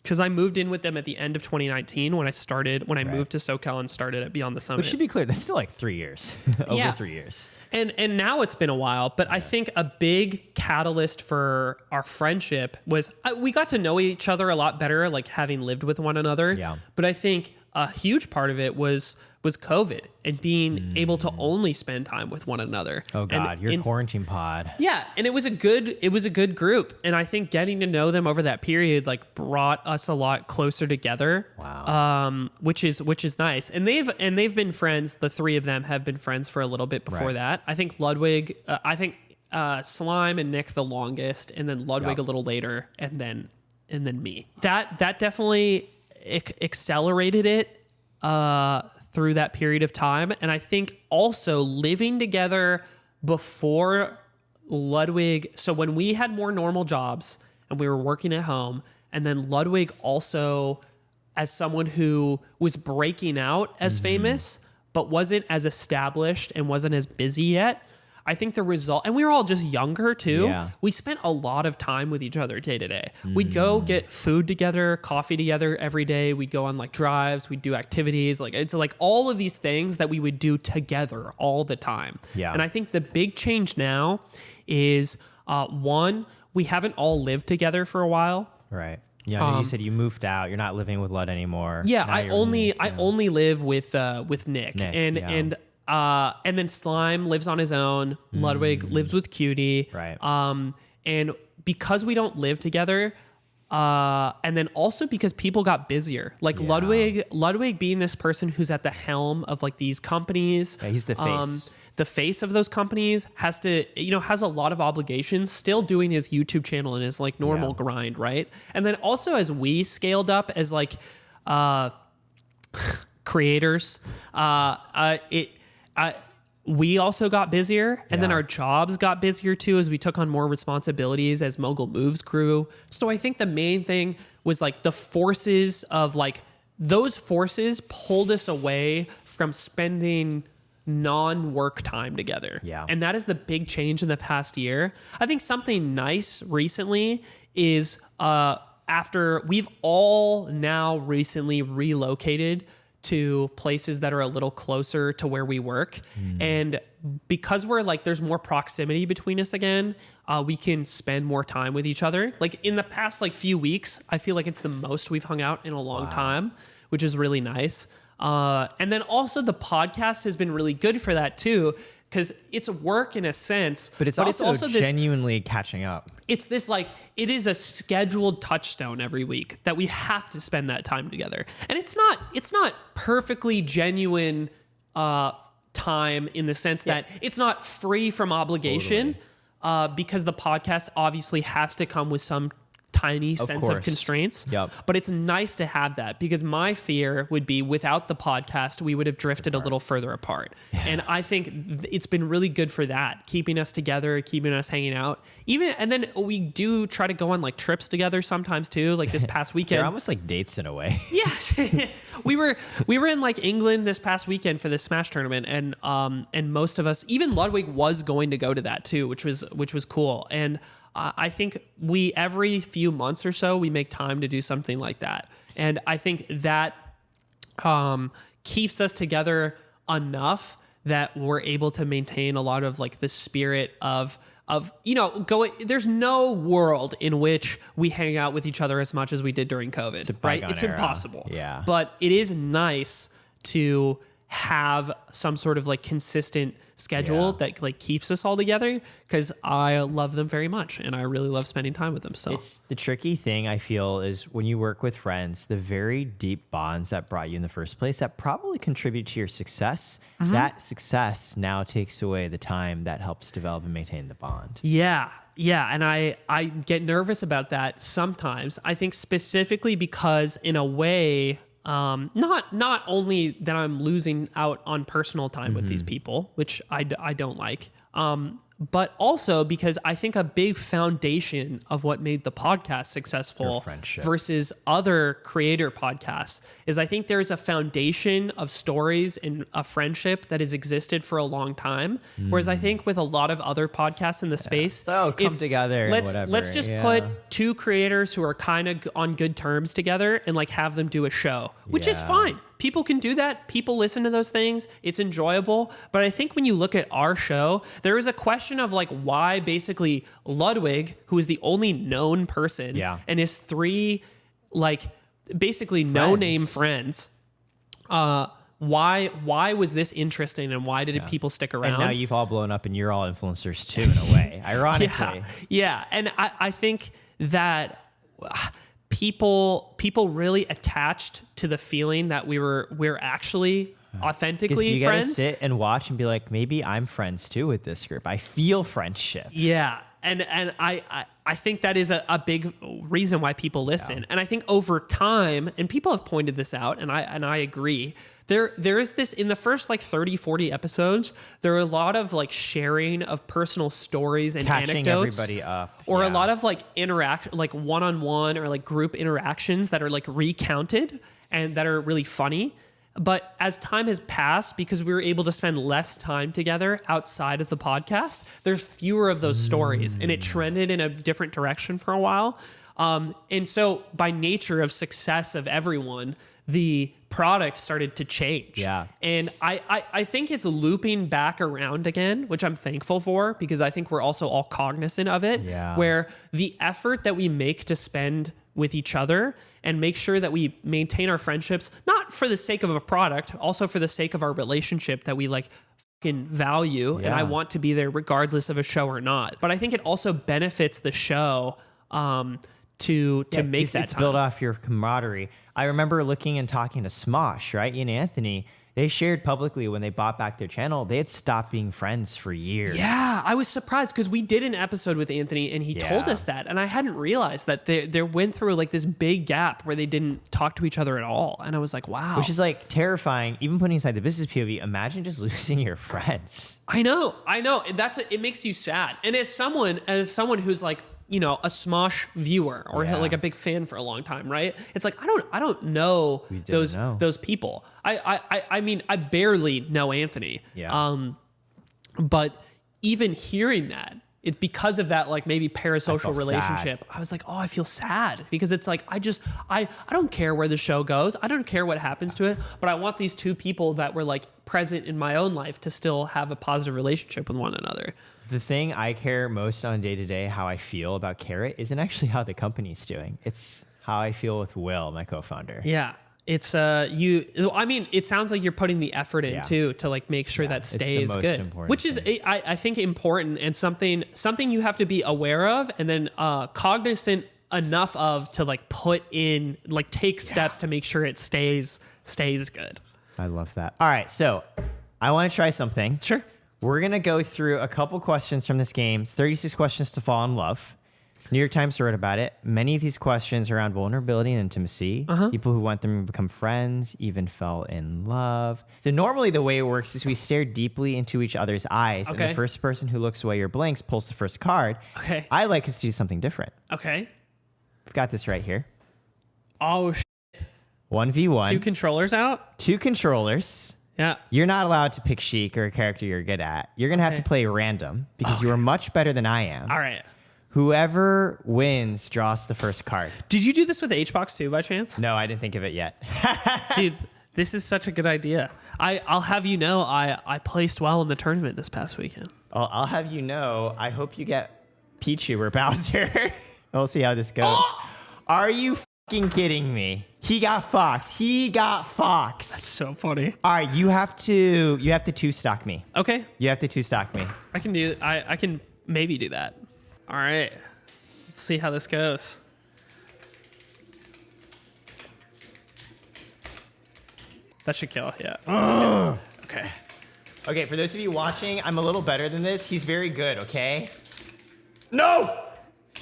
because I moved in with them at the end of 2019 when I moved to SoCal and started at Beyond the Summit. Which should be clear, that's still like 3 years, over 3 years. And now it's been a while, but I think a big catalyst for our friendship was we got to know each other a lot better, like having lived with one another. Yeah. But I think a huge part of it was COVID and being able to only spend time with one another. Oh God, your quarantine pod. Yeah, and it was a good group, and I think getting to know them over that period like brought us a lot closer together. Wow. Which is nice, and they've been friends. The three of them have been friends for a little bit before that. I think Ludwig, Slime and Nick the longest, and then Ludwig a little later, and then me. That definitely accelerated it through that period of time. And I think also living together before Ludwig, so when we had more normal jobs and we were working at home, and then Ludwig also as someone who was breaking out as famous but wasn't as established and wasn't as busy yet, I think the result, and we were all just younger too. Yeah. We spent a lot of time with each other day to day. We'd go get food together, coffee together every day. We'd go on like drives. We'd do activities. Like it's like all of these things that we would do together all the time. Yeah. And I think the big change now is one, we haven't all lived together for a while. Right. Yeah, you said you moved out. You're not living with Lud anymore. Yeah, I only live with Nick. And then Slime lives on his own. Ludwig lives with Cutie. Right. And because we don't live together, and then also because people got busier. Like Ludwig being this person who's at the helm of like these companies. Yeah, he's the face. The face of those companies has a lot of obligations, still doing his YouTube channel and his like normal grind, right? And then also as we scaled up as like creators, we also got busier, and then our jobs got busier too as we took on more responsibilities as Mogul Moves grew. So I think the main thing was like the forces of like those forces pulled us away from spending non-work time together. Yeah. And that is the big change in the past year. I think something nice recently is after we've all now recently relocated to places that are a little closer to where we work. And because we're like, there's more proximity between us again, we can spend more time with each other. Like in the past like few weeks, I feel like it's the most we've hung out in a long time, which is really nice. And then also the podcast has been really good for that too, because it's work in a sense, but it's also genuinely catching up. It's this like, it is a scheduled touchstone every week that we have to spend that time together. And it's not perfectly genuine time in the sense that it's not free from obligation, because the podcast obviously has to come with some tiny sense of constraints. But it's nice to have that, because my fear would be without the podcast, we would have drifted a little further apart. And I think it's been really good for that, keeping us together, keeping us hanging out. And then we do try to go on like trips together sometimes too. Like this past weekend. They're almost like dates in a way. Yeah. we were in like England this past weekend for the Smash tournament, and most of us, even Ludwig was going to go to that too, which was cool. And I think every few months or so, we make time to do something like that. And I think that keeps us together enough that we're able to maintain a lot of like the spirit of going. There's no world in which we hang out with each other as much as we did during COVID, right? It's impossible. Yeah. But it is nice to have some sort of like consistent schedule that like keeps us all together, because I love them very much and I really love spending time with them. So it's the tricky thing I feel is when you work with friends, the very deep bonds that brought you in the first place that probably contribute to your success, that success now takes away the time that helps develop and maintain the bond. Yeah. And I get nervous about that sometimes. I think specifically because in a way, not only that I'm losing out on personal time with these people, which I don't like, but also because I think a big foundation of what made the podcast successful versus other creator podcasts is I think there's a foundation of stories and a friendship that has existed for a long time. Whereas I think with a lot of other podcasts in the space, come together. Let's just put two creators who are kind of on good terms together and like have them do a show, which is fine. People can do that. People listen to those things. It's enjoyable. But I think when you look at our show, there is a question of like why basically Ludwig, who is the only known person, and his three like basically no-name friends, why was this interesting and why did people stick around? And now you've all blown up and you're all influencers too in a way, ironically. Yeah. And I think that people really attached to the feeling that we're actually authentically you friends. Gotta sit and watch and be like, maybe I'm friends too with this group. I feel friendship. Yeah. And I think that is a big reason why people listen. And I think over time, and people have pointed this out, and I agree, there is this in the first like 30, 40 episodes, there are a lot of like sharing of personal stories and catching anecdotes. Everybody up. Or a lot of like interaction, like one-on-one or like group interactions that are like recounted and that are really funny. But as time has passed, because we were able to spend less time together outside of the podcast, there's fewer of those stories, and it trended in a different direction for a while. And so by nature of success of everyone, the product started to change. Yeah. And I think it's looping back around again, which I'm thankful for, because I think we're also all cognizant of it, where the effort that we make to spend with each other and make sure that we maintain our friendships, not for the sake of a product, also for the sake of our relationship that we like fucking value. And I want to be there regardless of a show or not. But I think it also benefits the show to make that it's time. Build off your camaraderie. I remember looking and talking to Smosh, right? Ian and Anthony. They shared publicly when they bought back their channel, they had stopped being friends for years. Yeah, I was surprised because we did an episode with Anthony and he told us that. And I hadn't realized that they went through like this big gap where they didn't talk to each other at all. And I was like, wow. Which is like terrifying, even putting aside the business POV. Imagine just losing your friends. I know. It makes you sad. And as someone who's like, you know, a Smosh viewer or like a big fan for a long time, right? It's like I don't know those people. I mean, I barely know Anthony. Yeah. But even hearing that, it's because of that like maybe parasocial relationship. Sad. I was like, oh, I feel sad because it's like I don't care where the show goes. I don't care what happens to it, but I want these two people that were like present in my own life to still have a positive relationship with one another. The thing I care most on day to day, how I feel about Karat, isn't actually how the company's doing. It's how I feel with Will, my co-founder. Yeah. It's I mean, it sounds like you're putting the effort in too to like make sure that stays good, which is I think important and something you have to be aware of and then cognizant enough of to like put in like take steps to make sure it stays good. I love that. All right, so I want to try something. Sure. We're going to go through a couple questions from this game. It's 36 questions to fall in love. New York Times wrote about it. Many of these questions are around vulnerability and intimacy. People who want them to become friends even fell in love. So normally the way it works is we stare deeply into each other's eyes. And the first person who looks away or blinks pulls the first card. Okay. I like us to do something different. Okay. We've got this right here. Oh, 1v1. Two controllers out? Two controllers. Yeah. You're not allowed to pick Sheik or a character you're good at. You're going to have to play random because you are much better than I am. All right. Whoever wins draws the first card. Did you do this with HBox too by chance? No, I didn't think of it yet. Dude, this is such a good idea. I'll have you know I placed well in the tournament this past weekend. I'll have you know, I hope you get Pichu or Bowser. We'll see how this goes. Are you fucking kidding me? He got Fox. That's so funny. All right, you have to two-stock me. Okay. You have to two-stock me. I can maybe do that. All right. Let's see how this goes. That should kill, yeah. Okay. Okay, for those of you watching, I'm a little better than this. He's very good, okay? No!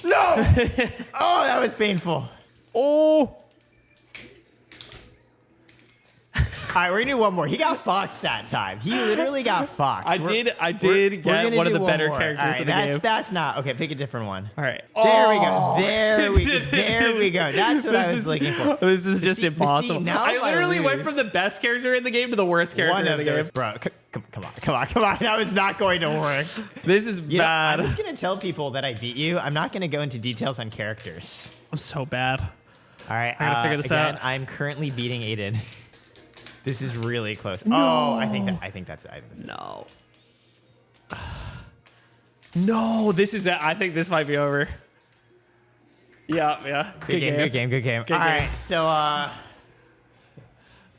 Oh, that was painful. Oh! right, we're gonna do one more. He got Fox that time. He literally got Fox. I did get one of the better characters in the game. That's not okay. Pick a different one. All right. There we go. That's what I was looking for. This is just impossible. Now I literally went from the best character in the game to the worst character in the game. Bro, come on. That was not going to work. This is bad. I'm just gonna tell people that I beat you. I'm not gonna go into details on characters. I'm so bad. All right, I gotta figure this out. I'm currently beating Aiden. This is really close. No. Oh, I think that's no. No, this is it. I think this might be over. Yeah. Good game. All right, so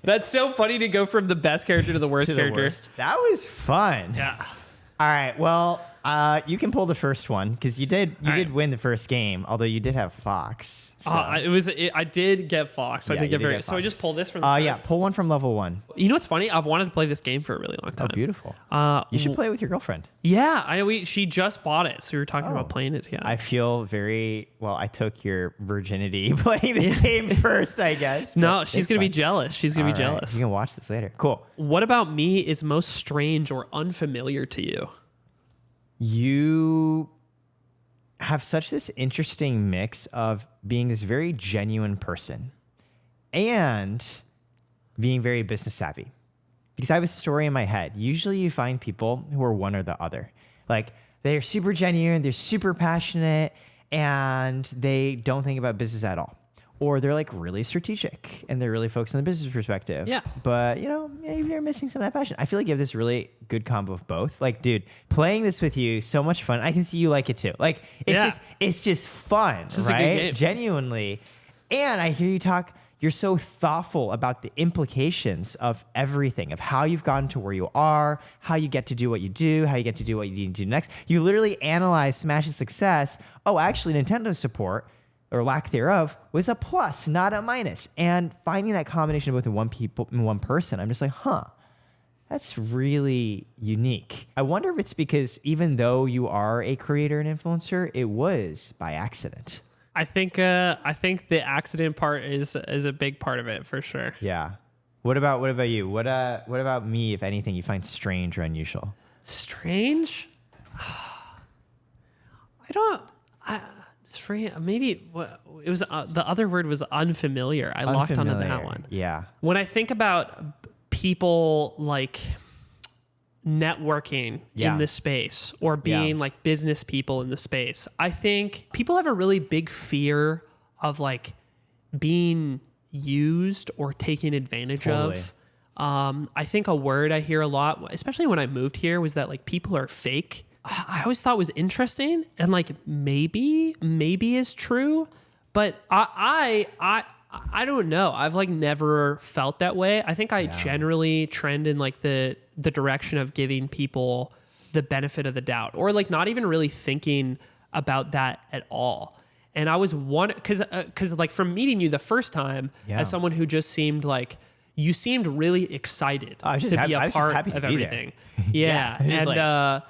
that's so funny to go from the best character to the worst character. That was fun. Yeah. All right, well, you can pull the first one because you did win the first game, although you did have Fox. So. I did get Fox. I did get very. So I just pulled this from. Pull one from level 1. You know what's funny? I've wanted to play this game for a really long time. Oh, beautiful. You should play it with your girlfriend. Yeah, she just bought it, so we were talking about playing it together. I feel very well. I took your virginity playing this game first, I guess. No, she's gonna be jealous. She's gonna be jealous. You can watch this later. Cool. What about me is most strange or unfamiliar to you? You have such this interesting mix of being this very genuine person and being very business savvy. Because I have a story in my head. Usually you find people who are one or the other. Like they're super genuine, they're super passionate, and they don't think about business at all. Or they're like really strategic and they're really focused on the business perspective. Yeah. But maybe you're missing some of that passion. I feel like you have this really good combo of both. Like, dude, playing this with you, so much fun. I can see you like it too. Like, it's just fun, it's just right? A good game. Genuinely. And I hear you talk, you're so thoughtful about the implications of everything, of how you've gotten to where you are, how you get to do what you do, how you get to do what you need to do next. You literally analyze Smash's success. Oh, actually, Nintendo support, or lack thereof, was a plus, not a minus. And finding that combination of both in one person, I'm just like, that's really unique. I wonder if it's because even though you are a creator and influencer, it was by accident. I think the accident part is a big part of it for sure. Yeah. What about you? What about me, if anything, you find strange or unusual? Strange? Maybe it was the other word was unfamiliar. I locked onto that one. Yeah. When I think about people like networking in this space or being like business people in the space, I think people have a really big fear of like being used or taken advantage of. I think a word I hear a lot, especially when I moved here, was that like people are fake. I always thought was interesting and like maybe is true, but I don't know. I've like never felt that way. I think I generally trend in like the direction of giving people the benefit of the doubt or like not even really thinking about that at all. And I was because like from meeting you the first time as someone who just seemed like you seemed really excited to be a part of everything. And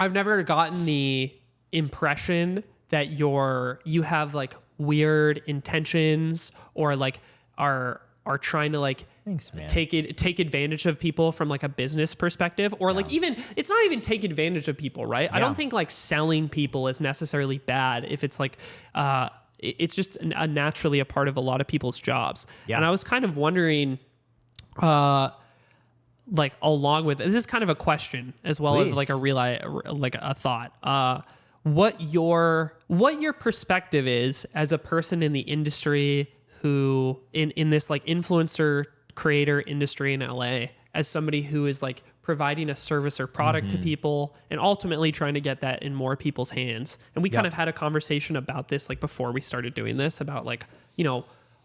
I've never gotten the impression that you have like weird intentions or like are trying to like take advantage of people from like a business perspective or like even it's not even take advantage of people, right? I don't think like selling people is necessarily bad if it's like it's just naturally a part of a lot of people's jobs. And I was kind of wondering like along with this is kind of a question as well as like a thought. What your perspective is as a person in the industry who in this like influencer creator industry in LA, as somebody who is like providing a service or product to people and ultimately trying to get that in more people's hands. And we kind of had a conversation about this like before we started doing this about like,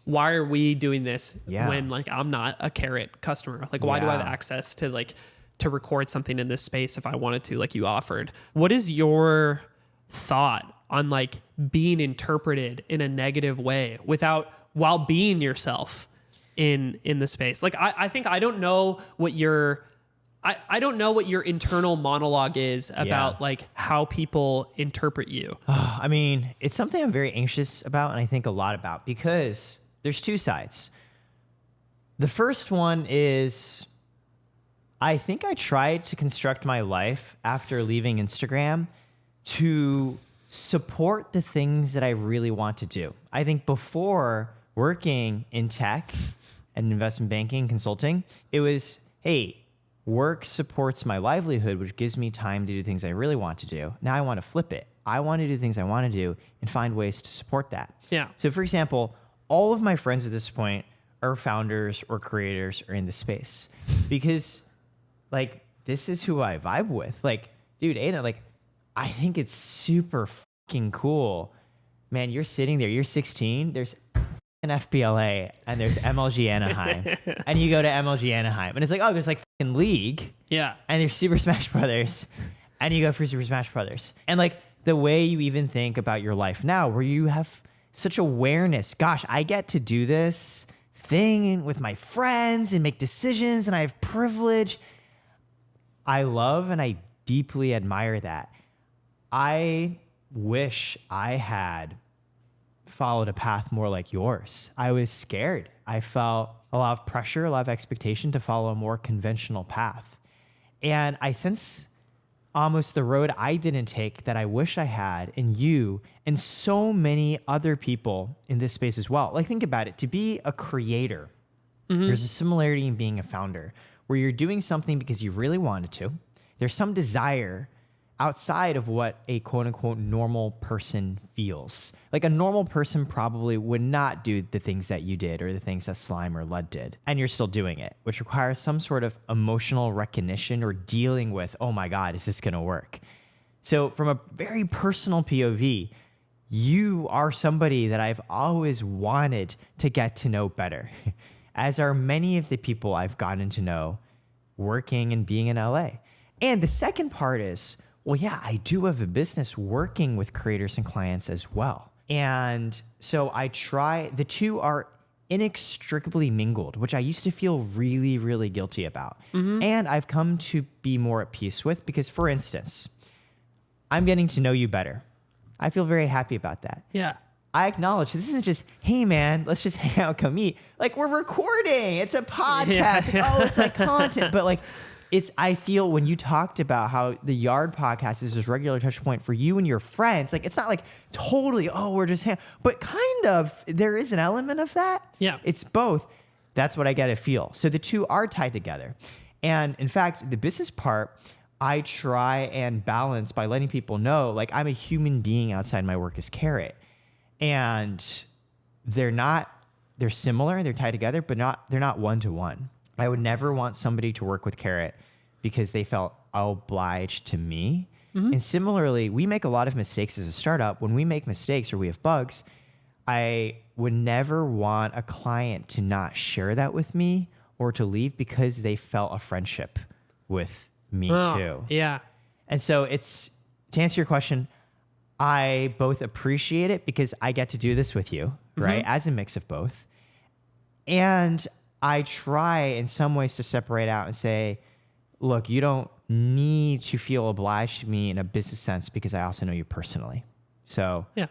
why are we doing this when like I'm not a Karat customer? Like why do I have access to like to record something in this space if I wanted to, like you offered? What is your thought on like being interpreted in a negative way while being yourself in the space? Like I think I don't know what your internal monologue is about like how people interpret you. I mean, it's something I'm very anxious about and I think a lot about because there's two sides. The first one is, I think I tried to construct my life after leaving Instagram to support the things that I really want to do. I think before working in tech and investment banking, consulting, it was, hey, work supports my livelihood, which gives me time to do things I really want to do. Now I want to flip it. I want to do things I want to do and find ways to support that. Yeah. So for example, all of my friends at this point are founders or creators or in the space because like, this is who I vibe with. Like, dude, Aiden, like, I think it's super fucking cool. Man, you're sitting there, you're 16, there's an FBLA and there's MLG Anaheim. And you go to MLG Anaheim and it's like, oh, there's like fucking League. Yeah. And there's Super Smash Brothers. And you go for Super Smash Brothers. And like the way you even think about your life now, where you have such awareness, gosh, I get to do this thing with my friends and make decisions and I have privilege. I love and I deeply admire that. I wish I had followed a path more like yours. I was scared. I felt a lot of pressure, a lot of expectation to follow a more conventional path. And I sense almost the road I didn't take that I wish I had in you and so many other people in this space as well. Like, think about it. To be a creator, there's a similarity in being a founder where you're doing something because you really wanted to. There's some desire outside of what a quote unquote normal person feels. Like a normal person probably would not do the things that you did or the things that Slime or Lud did. And you're still doing it, which requires some sort of emotional recognition or dealing with, oh my God, is this going to work? So from a very personal POV, you are somebody that I've always wanted to get to know better, as are many of the people I've gotten to know working and being in LA. And the second part is, well, yeah, I do have a business working with creators and clients as well. And so I try, the two are inextricably mingled, which I used to feel really, really guilty about. And I've come to be more at peace with because, for instance, I'm getting to know you better. I feel very happy about that. Yeah. I acknowledge this isn't just, hey man, let's just hang out, come eat. Like, we're recording. It's a podcast. Yeah. Oh, it's like content. But like, I feel when you talked about how the Yard podcast is this regular touch point for you and your friends, like, it's not like totally, oh, we're just, but kind of, there is an element of that. Yeah. It's both. That's what I get to feel. So the two are tied together. And in fact, the business part, I try and balance by letting people know, like, I'm a human being outside my work as Karat. And they're similar, they're tied together, but they're not one-to-one. I would never want somebody to work with Karat because they felt obliged to me. And similarly, we make a lot of mistakes as a startup. When we make mistakes or we have bugs, I would never want a client to not share that with me or to leave because they felt a friendship with me too. Yeah. And so to answer your question, I both appreciate it because I get to do this with you, right? As a mix of both. And I try in some ways to separate out and say, look, you don't need to feel obliged to me in a business sense because I also know you personally. So Yeah.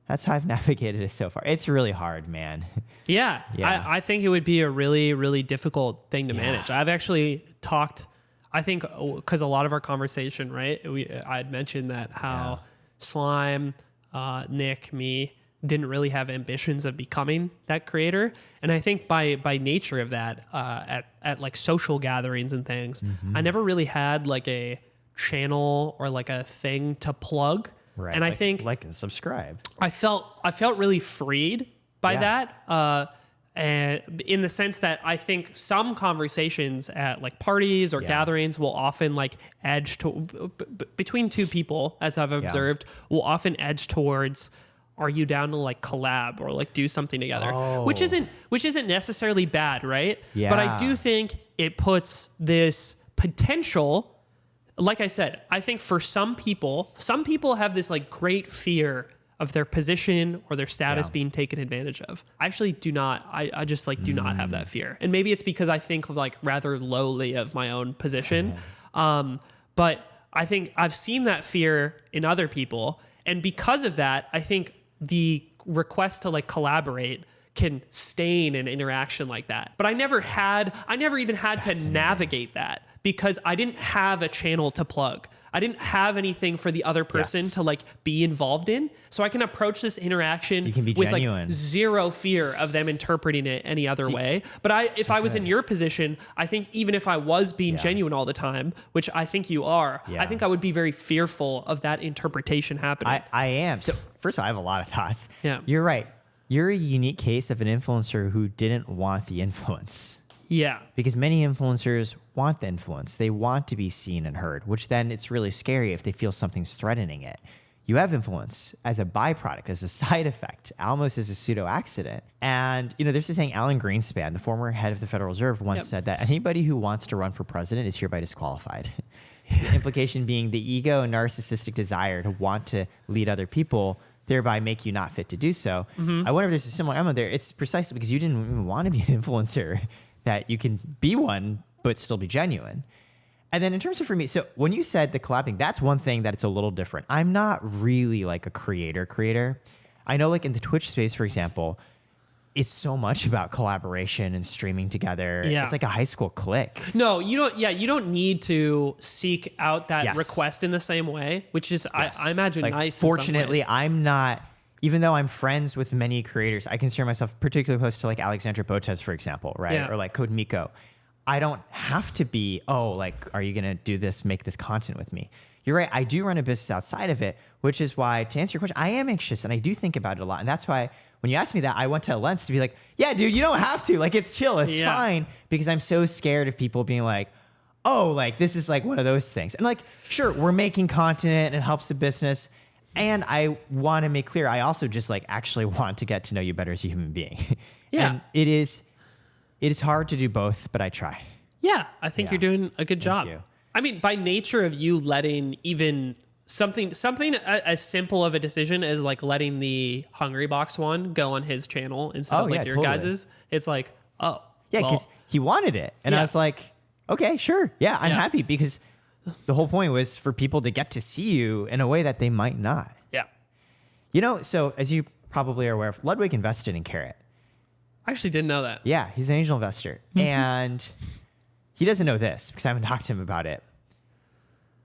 that's how I've navigated it so far. It's really hard, man. Yeah. Yeah. I think it would be a really, really difficult thing to manage. I've actually talked, I think, because a lot of our conversation, right? I had mentioned that how Slime, Nick, me, didn't really have ambitions of becoming that creator. And I think by nature of that, at like social gatherings and things, I never really had like a channel or like a thing to plug. Right. And I think like and subscribe. I felt really freed by that. And in the sense that I think some conversations at like parties or gatherings will often like edge to between two people, as I've observed, will often edge towards, are you down to like collab or like do something together? Which isn't necessarily bad, right? Yeah. But I do think it puts this potential, like I said, I think for some people have this like great fear of their position or their status being taken advantage of. I actually do not. I just like do not have that fear. And maybe it's because I think like rather lowly of my own position. But I think I've seen that fear in other people. And because of that, I think the request to like collaborate can stain an interaction like that. But I never even had to navigate that because I didn't have a channel to plug. I didn't have anything for the other person to like be involved in. So I can approach this interaction with genuine. like zero fear of them interpreting it any other way. But if I was in your position, I think even if I was being genuine all the time, which I think you are, I think I would be very fearful of that interpretation happening. I am. So first of all, I have a lot of thoughts. Yeah. You're right. You're a unique case of an influencer who didn't want the influence. Yeah. Because many influencers want the influence. They want to be seen and heard, which then it's really scary if they feel something's threatening it. You have influence as a byproduct, as a side effect, almost as a pseudo accident. And, there's this saying, Alan Greenspan, the former head of the Federal Reserve, once said that anybody who wants to run for president is hereby disqualified. The implication being the ego and narcissistic desire to want to lead other people thereby make you not fit to do so. I wonder if there's a similar element there. It's precisely because you didn't even want to be an influencer that you can be one, but still be genuine. And then in terms of for me, so when you said the collabing, that's one thing that it's a little different. I'm not really like a creator. I know like in the Twitch space, for example, it's so much about collaboration and streaming together. Yeah. It's like a high school clique. No, you don't. Yeah, you don't need to seek out that request in the same way, which is, I imagine, like, nice. Fortunately, in some ways. I'm not, even though I'm friends with many creators, I consider myself particularly close to like Alexandra Botes, for example, right? Yeah. Or like Code Miko. I don't have to be, are you going to do this, make this content with me? You're right. I do run a business outside of it, which is why, to answer your question, I am anxious and I do think about it a lot. And that's why when you asked me that, I went to a lens to be like, yeah, dude, you don't have to. Like, it's chill. It's fine. Because I'm so scared of people being like, oh, like, this is like one of those things. And like, sure, we're making content and it helps the business. And I want to make clear, I also just like actually want to get to know you better as a human being. Yeah. And it is hard to do both, but I try. Yeah, I think you're doing a good job. you. I mean, by nature of you letting even something as simple of a decision as like letting the Hungry Box one go on his channel instead of like your guys's, it's like, oh. Yeah, because he wanted it. And I was like, okay, sure. Yeah, I'm happy because the whole point was for people to get to see you in a way that they might not. Yeah. So as you probably are aware, Ludwig invested in Karat. I actually didn't know that. Yeah, he's an angel investor. And he doesn't know this because I haven't talked to him about it.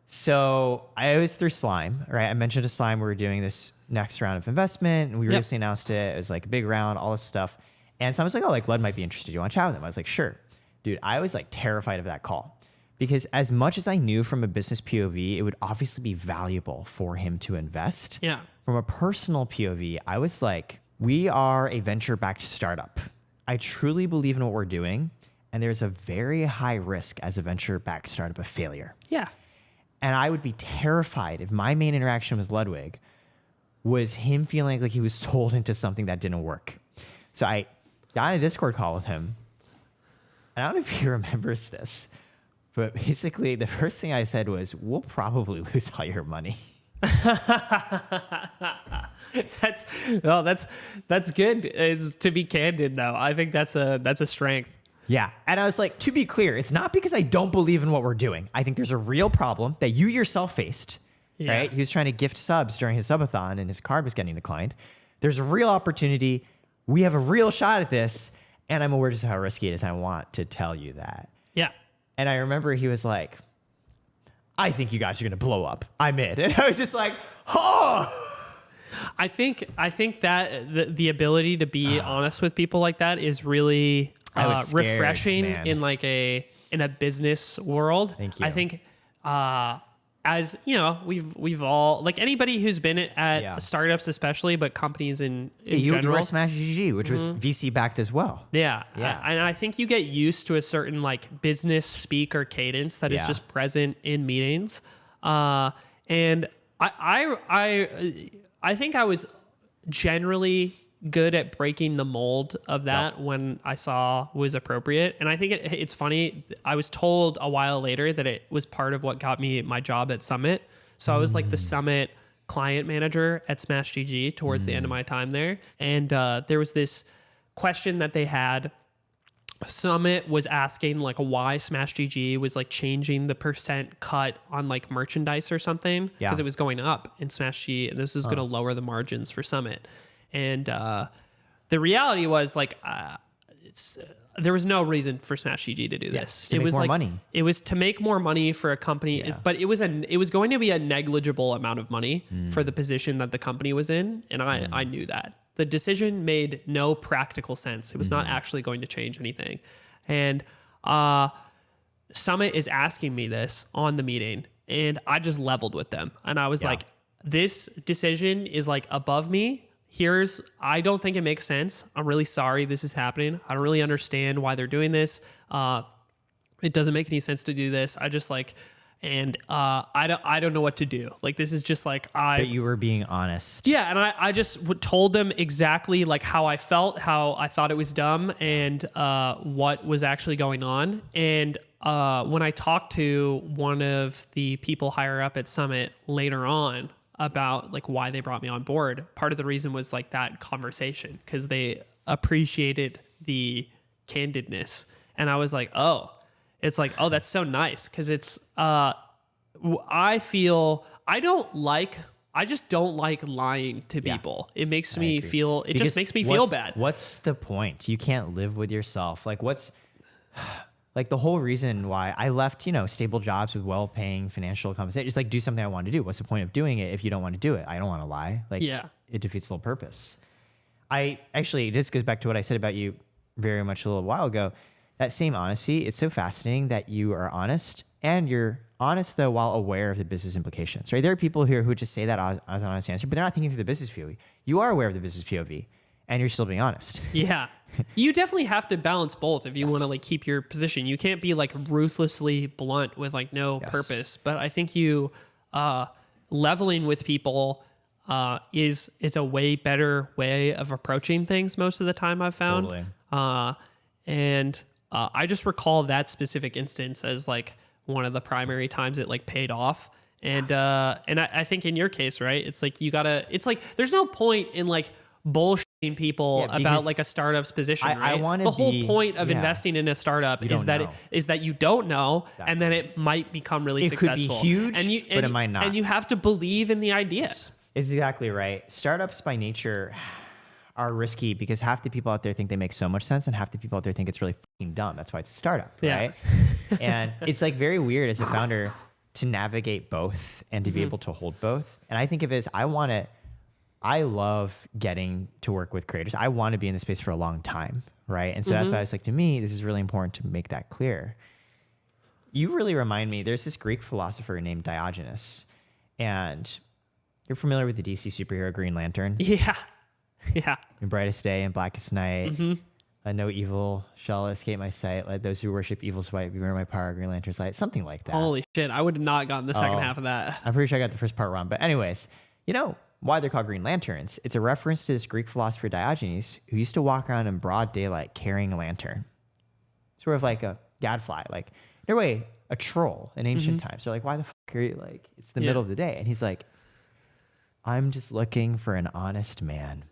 So I was through Slime, right? I mentioned to Slime we were doing this next round of investment, and we recently announced it. It was like a big round, all this stuff. And so I was like, oh, like Lud might be interested. You want to chat with him? I was like, sure. Dude, I was like terrified of that call because as much as I knew from a business POV, it would obviously be valuable for him to invest. Yeah. From a personal POV, I was like, we are a venture-backed startup. I truly believe in what we're doing, and there's a very high risk as a venture-backed startup of failure. Yeah. And I would be terrified if my main interaction with Ludwig was him feeling like he was sold into something that didn't work. So I got on a Discord call with him. And I don't know if he remembers this, but basically the first thing I said was, we'll probably lose all your money. That's good. It's to be candid though. I think that's a strength. Yeah. And I was like, to be clear, it's not because I don't believe in what we're doing. I think there's a real problem that you yourself faced, right? He was trying to gift subs during his subathon and his card was getting declined. There's a real opportunity. We have a real shot at this. And I'm aware just of how risky it is. I want to tell you that. Yeah. And I remember he was like, I think you guys are going to blow up. I'm in. And I was just like, oh. I think that the ability to be honest with people like that is really refreshing in like in a business world. Thank you. I think as you know, we've all, like anybody who's been at startups especially, but companies in general. You were Smash GG, which was VC backed as well. Yeah. And I think you get used to a certain like business speak or cadence that is just present in meetings. And I think I was generally good at breaking the mold of that when I saw was appropriate. And I think it's funny. I was told a while later that it was part of what got me my job at Summit. So I was like the Summit client manager at Smash GG towards the end of my time there. And there was this question that they had. Summit was asking like why Smash GG was like changing the percent cut on like merchandise or something because it was going up in Smash G, and this is going to lower the margins for Summit. And the reality was like, there was no reason for Smash GG to do this. To make more money. It was to make more money for a company, but it was going to be a negligible amount of money for the position that the company was in, and I knew that. The decision made no practical sense. It was not actually going to change anything, and Summit is asking me this on the meeting, and I just leveled with them, and I was like, "This decision is like above me. I don't think it makes sense. I'm really sorry this is happening. I don't really understand why they're doing this. It doesn't make any sense to do this. I just like, and I don't know what to do. Like, this is just like, But you were being honest. Yeah. And I just told them exactly like how I felt, how I thought it was dumb, and what was actually going on. And when I talked to one of the people higher up at Summit later on about like why they brought me on board, part of the reason was like that conversation, because they appreciated the candidness. And I was like, oh, it's like, oh, that's so nice. Cause it's, I just don't like lying to people. It makes me feel, it just makes me feel bad. What's the point? You can't live with yourself. Like like the whole reason why I left, stable jobs with well-paying financial compensation, just like do something I want to do. What's the point of doing it if you don't want to do it? I don't want to lie. Like, it defeats the whole purpose. This goes back to what I said about you very much a little while ago. That same honesty, it's so fascinating that you are honest, and you're honest though while aware of the business implications, right? There are people here who just say that as an honest answer, but they're not thinking through the business POV. You are aware of the business POV, and you're still being honest. Yeah. You definitely have to balance both if you want to like keep your position. You can't be like ruthlessly blunt with like no purpose. But I think you leveling with people is a way better way of approaching things most of the time, I've found. Totally. And I just recall that specific instance as like one of the primary times it like paid off. And I think in your case, right, it's like it's like there's no point in like bullshitting people about like a startup's position, right? The whole point of investing in a startup is that you don't know, and then it might become really successful. It could be huge, but it might not. And you have to believe in the idea. It's exactly right. Startups by nature are risky because half the people out there think they make so much sense, and half the people out there think it's really fucking dumb. That's why it's a startup, right? And it's like very weird as a founder to navigate both and to be able to hold both. And I think of it as I love getting to work with creators. I want to be in the space for a long time, right? And so that's why I was like, to me, this is really important to make that clear. You really remind me, there's this Greek philosopher named Diogenes, and you're familiar with the DC superhero Green Lantern? Yeah. In brightest day and blackest night, no evil shall escape my sight. Let those who worship evil's fight beware my power, Green Lantern's light. Something like that. Holy shit, I would have not gotten the second half of that. I'm pretty sure I got the first part wrong. But anyways, why they're called Green Lanterns? It's a reference to this Greek philosopher Diogenes, who used to walk around in broad daylight carrying a lantern. Sort of like a gadfly, like in a way, a troll in ancient times. They're like, why the fuck are you like, it's the middle of the day. And he's like, I'm just looking for an honest man.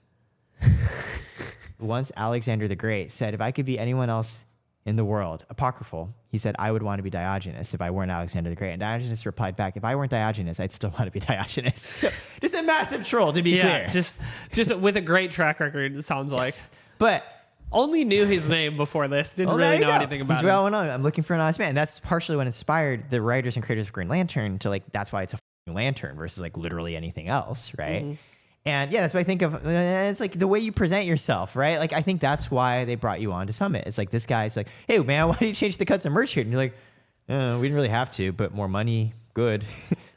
Once Alexander the Great said, if I could be anyone else in the world, apocryphal, he said, I would want to be Diogenes if I weren't Alexander the Great. And Diogenes replied back, if I weren't Diogenes, I'd still want to be Diogenes. So just a massive troll, to be clear. Just with a great track record, it sounds like. But only knew his name before this. Didn't really know anything about him. Well, I'm looking for an honest man. And that's partially what inspired the writers and creators of Green Lantern to like, that's why it's a lantern versus like literally anything else, right? And that's what I think of. It's like the way you present yourself, right? Like, I think that's why they brought you on to Summit. It's like, this guy's like, hey, man, why did you change the cuts of merch here? And you're like, we didn't really have to, but more money, good.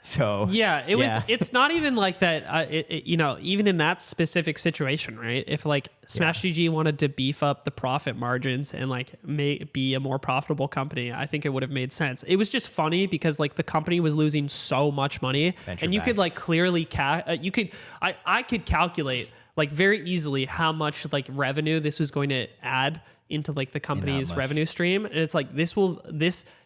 So it's not even like that. Even in that specific situation, right? If like Smash GG wanted to beef up the profit margins and like be a more profitable company, I think it would have made sense. It was just funny because like the company was losing so much money, and you could like clearly I could calculate like very easily how much like revenue this was going to add into like the company's revenue stream. And it's like, this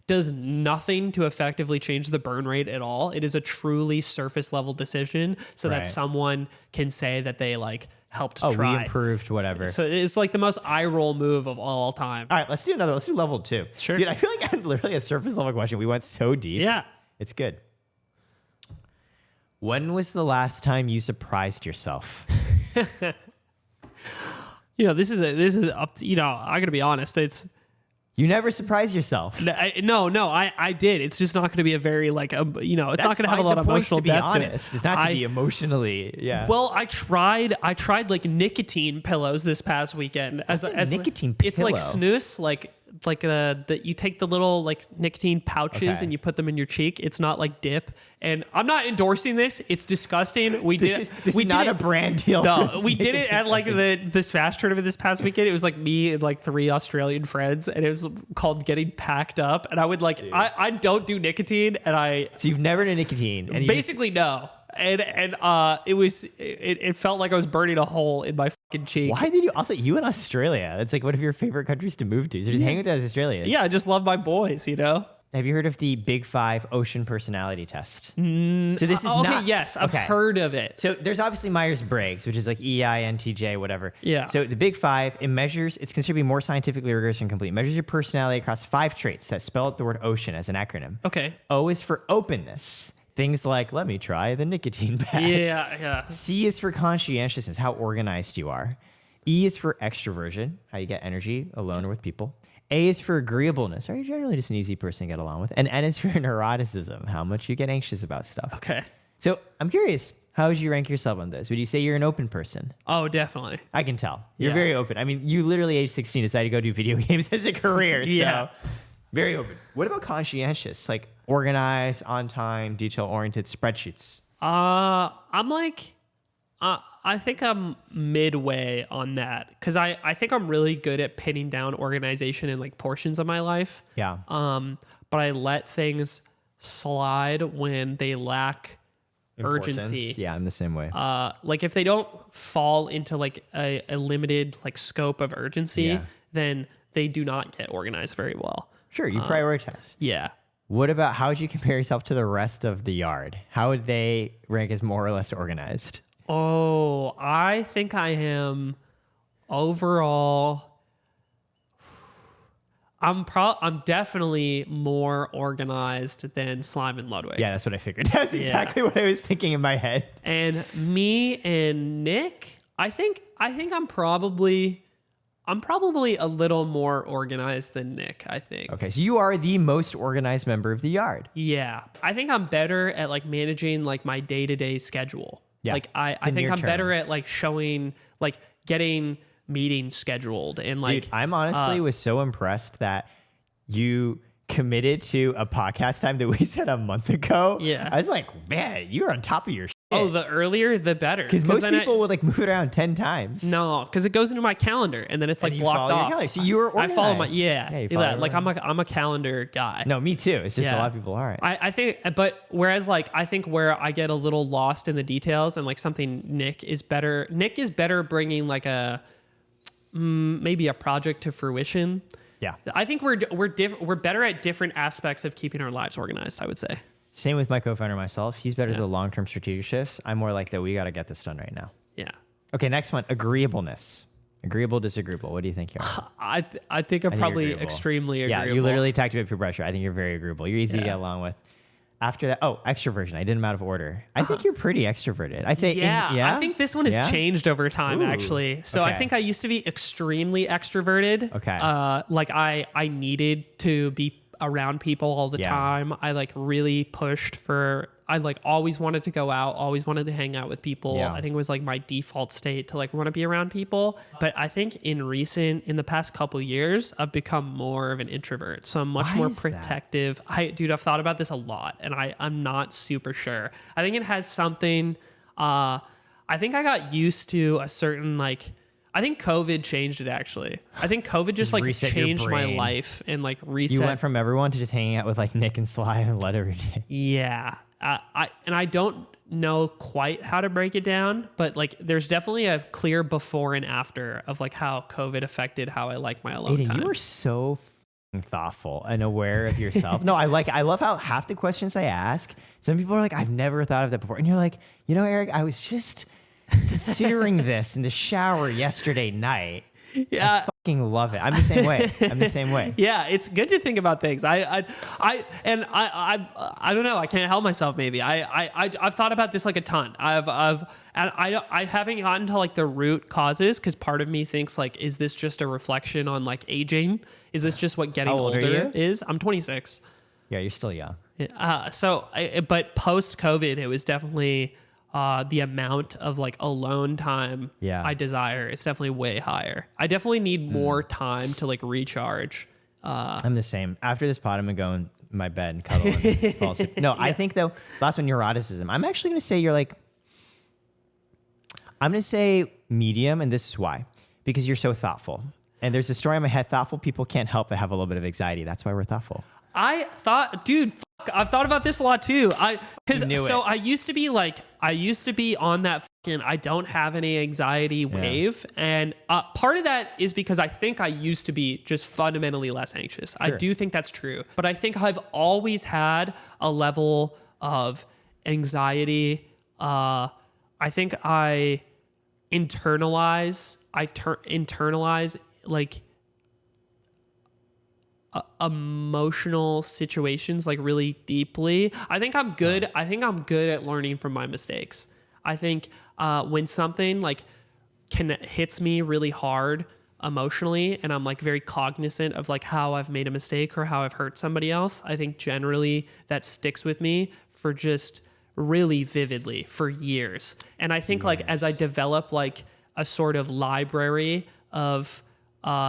does nothing to effectively change the burn rate at all. It is a truly surface level decision so that someone can say that they like helped try. We improved whatever. So it's like the most eye roll move of all time. All right, let's do another. Let's do level 2. Sure. Dude, I feel like I had literally a surface level question. We went so deep. Yeah. It's good. When was the last time you surprised yourself? this is up to, I gotta be honest. You never surprise yourself. I did. It's just not going to be a very it's not going to have a lot of emotional depth. To be depth honest, to it. It's not to be emotionally. Yeah. Well, I tried like nicotine pillows this past weekend. As nicotine pillow? It's like snus, like you take the little like nicotine pouches and you put them in your cheek. It's not like dip. And I'm not endorsing this. It's disgusting. This is not a brand deal. No, we did it at like the Smash tournament this past weekend. It was like me and like 3 Australian friends, and it was called Getting Packed Up. And I would I don't do nicotine, and So you've never done nicotine, and basically no. And it felt like I was burning a hole in my fucking cheek. Why did you in Australia? That's like one of your favorite countries to move to. So just hang with us, Australia. Yeah, I just love my boys, Have you heard of the Big 5 Ocean Personality Test? So this is not... Yes, I've heard of it. So there's obviously Myers-Briggs, which is like EI, NTJ, whatever. Yeah. So the Big 5, it's considered to be more scientifically rigorous and complete. It measures your personality across 5 traits that spell out the word ocean as an acronym. Okay. O is for openness. Things like, let me try the nicotine patch. Yeah. C is for conscientiousness, how organized you are. E is for extroversion, how you get energy alone or with people. A is for agreeableness. Are you generally just an easy person to get along with? And N is for neuroticism, how much you get anxious about stuff. Okay. So I'm curious, how would you rank yourself on this? Would you say you're an open person? Oh, definitely. I can tell. You're very open. I mean, you literally age 16 decided to go do video games as a career. So very open. What about conscientious? Like organized, on time, detail-oriented spreadsheets? I'm like... I think I'm midway on that because I think I'm really good at pinning down organization in like portions of my life. Yeah. But I let things slide when they lack urgency. Yeah, I'm the same way. Like if they don't fall into like a limited like scope of urgency, then they do not get organized very well. Sure, you prioritize. Yeah. What about how would you compare yourself to the rest of the yard? How would they rank as more or less organized? Oh, I think I am overall. I'm definitely more organized than Slime and Ludwig. Yeah, that's what I figured. That's exactly what I was thinking in my head. And me and Nick, I think I'm probably a little more organized than Nick, I think. Okay, so you are the most organized member of the yard. Yeah. I think I'm better at like managing like my day-to-day schedule. Yeah. Like I think I'm better at like showing, like getting meetings scheduled and like. Dude, I'm honestly was so impressed that you committed to a podcast time that we said a month ago. Yeah. I was like, man, you're on top of your shit. Oh, the earlier, the better. Because most people would like move it around 10 times. No, because it goes into my calendar and then it's like blocked off. So you were organized. I follow like I'm a calendar guy. No, me too. It's just a lot of people aren't. I think, but whereas like I think where I get a little lost in the details and like something Nick is better bringing like a maybe a project to fruition. Yeah, I think we're better at different aspects of keeping our lives organized, I would say. Same with my co-founder myself. He's better at the long-term strategic shifts. I'm more like that. We got to get this done right now. Yeah. Okay, next one, agreeableness. Agreeable, disagreeable. What do you think you are? I think I'm probably extremely agreeable. Yeah, you literally talked about peer pressure. I think you're very agreeable. You're easy to get along with. After that, extroversion. I did them out of order. I think you're pretty extroverted. I'd say, I think this one has changed over time, actually. So I think I used to be extremely extroverted. Okay. Like I needed to be around people all the time. I like really pushed for, I like always wanted to go out, always wanted to hang out with people. I think it was like my default state to like want to be around people. But I think in the past couple years, I've become more of an introvert. So I'm much more protective. I've thought about this a lot and I'm not super sure. I think it has something, I think I got used to a certain like, I think COVID changed it actually. I think COVID just like changed my life and like reset. You went from everyone to just hanging out with like Nick and Sly and Led every day. Yeah. I don't know quite how to break it down, but like there's definitely a clear before and after of like how COVID affected how I like my alone time. You are so thoughtful and aware of yourself. No, I love how half the questions I ask, some people are like, I've never thought of that before. And you're like, Eric, I was just considering this in the shower yesterday night. Yeah. I fucking love it. I'm the same way. Yeah, it's good to think about things. I don't know. I can't help myself. Maybe I've thought about this like a ton. I haven't gotten to like the root causes because part of me thinks like, is this just a reflection on like aging? Is this just what getting How old are older you? is? I'm 26. Yeah, you're still young. But post COVID, it was definitely the amount of like alone time I desire is definitely way higher. I definitely need more time to like recharge. I'm the same. After this pod, I'm gonna go in my bed and cuddle and fall asleep. No, I think though, last one, neuroticism. I'm actually gonna say I'm gonna say medium, and this is why. Because you're so thoughtful. And there's a story in my head, thoughtful people can't help but have a little bit of anxiety. That's why we're thoughtful. I've thought about this a lot too. I used to be on that fucking I don't have any anxiety wave. And part of that is because I think I used to be just fundamentally less anxious. Sure. I do think that's true. But I think I've always had a level of anxiety. I think I internalize like emotional situations like really deeply. I think I'm good at learning from my mistakes. I think when something like hits me really hard emotionally and I'm like very cognizant of like how I've made a mistake or how I've hurt somebody else, I think generally that sticks with me for just really vividly for years. And I think like as I develop like a sort of library of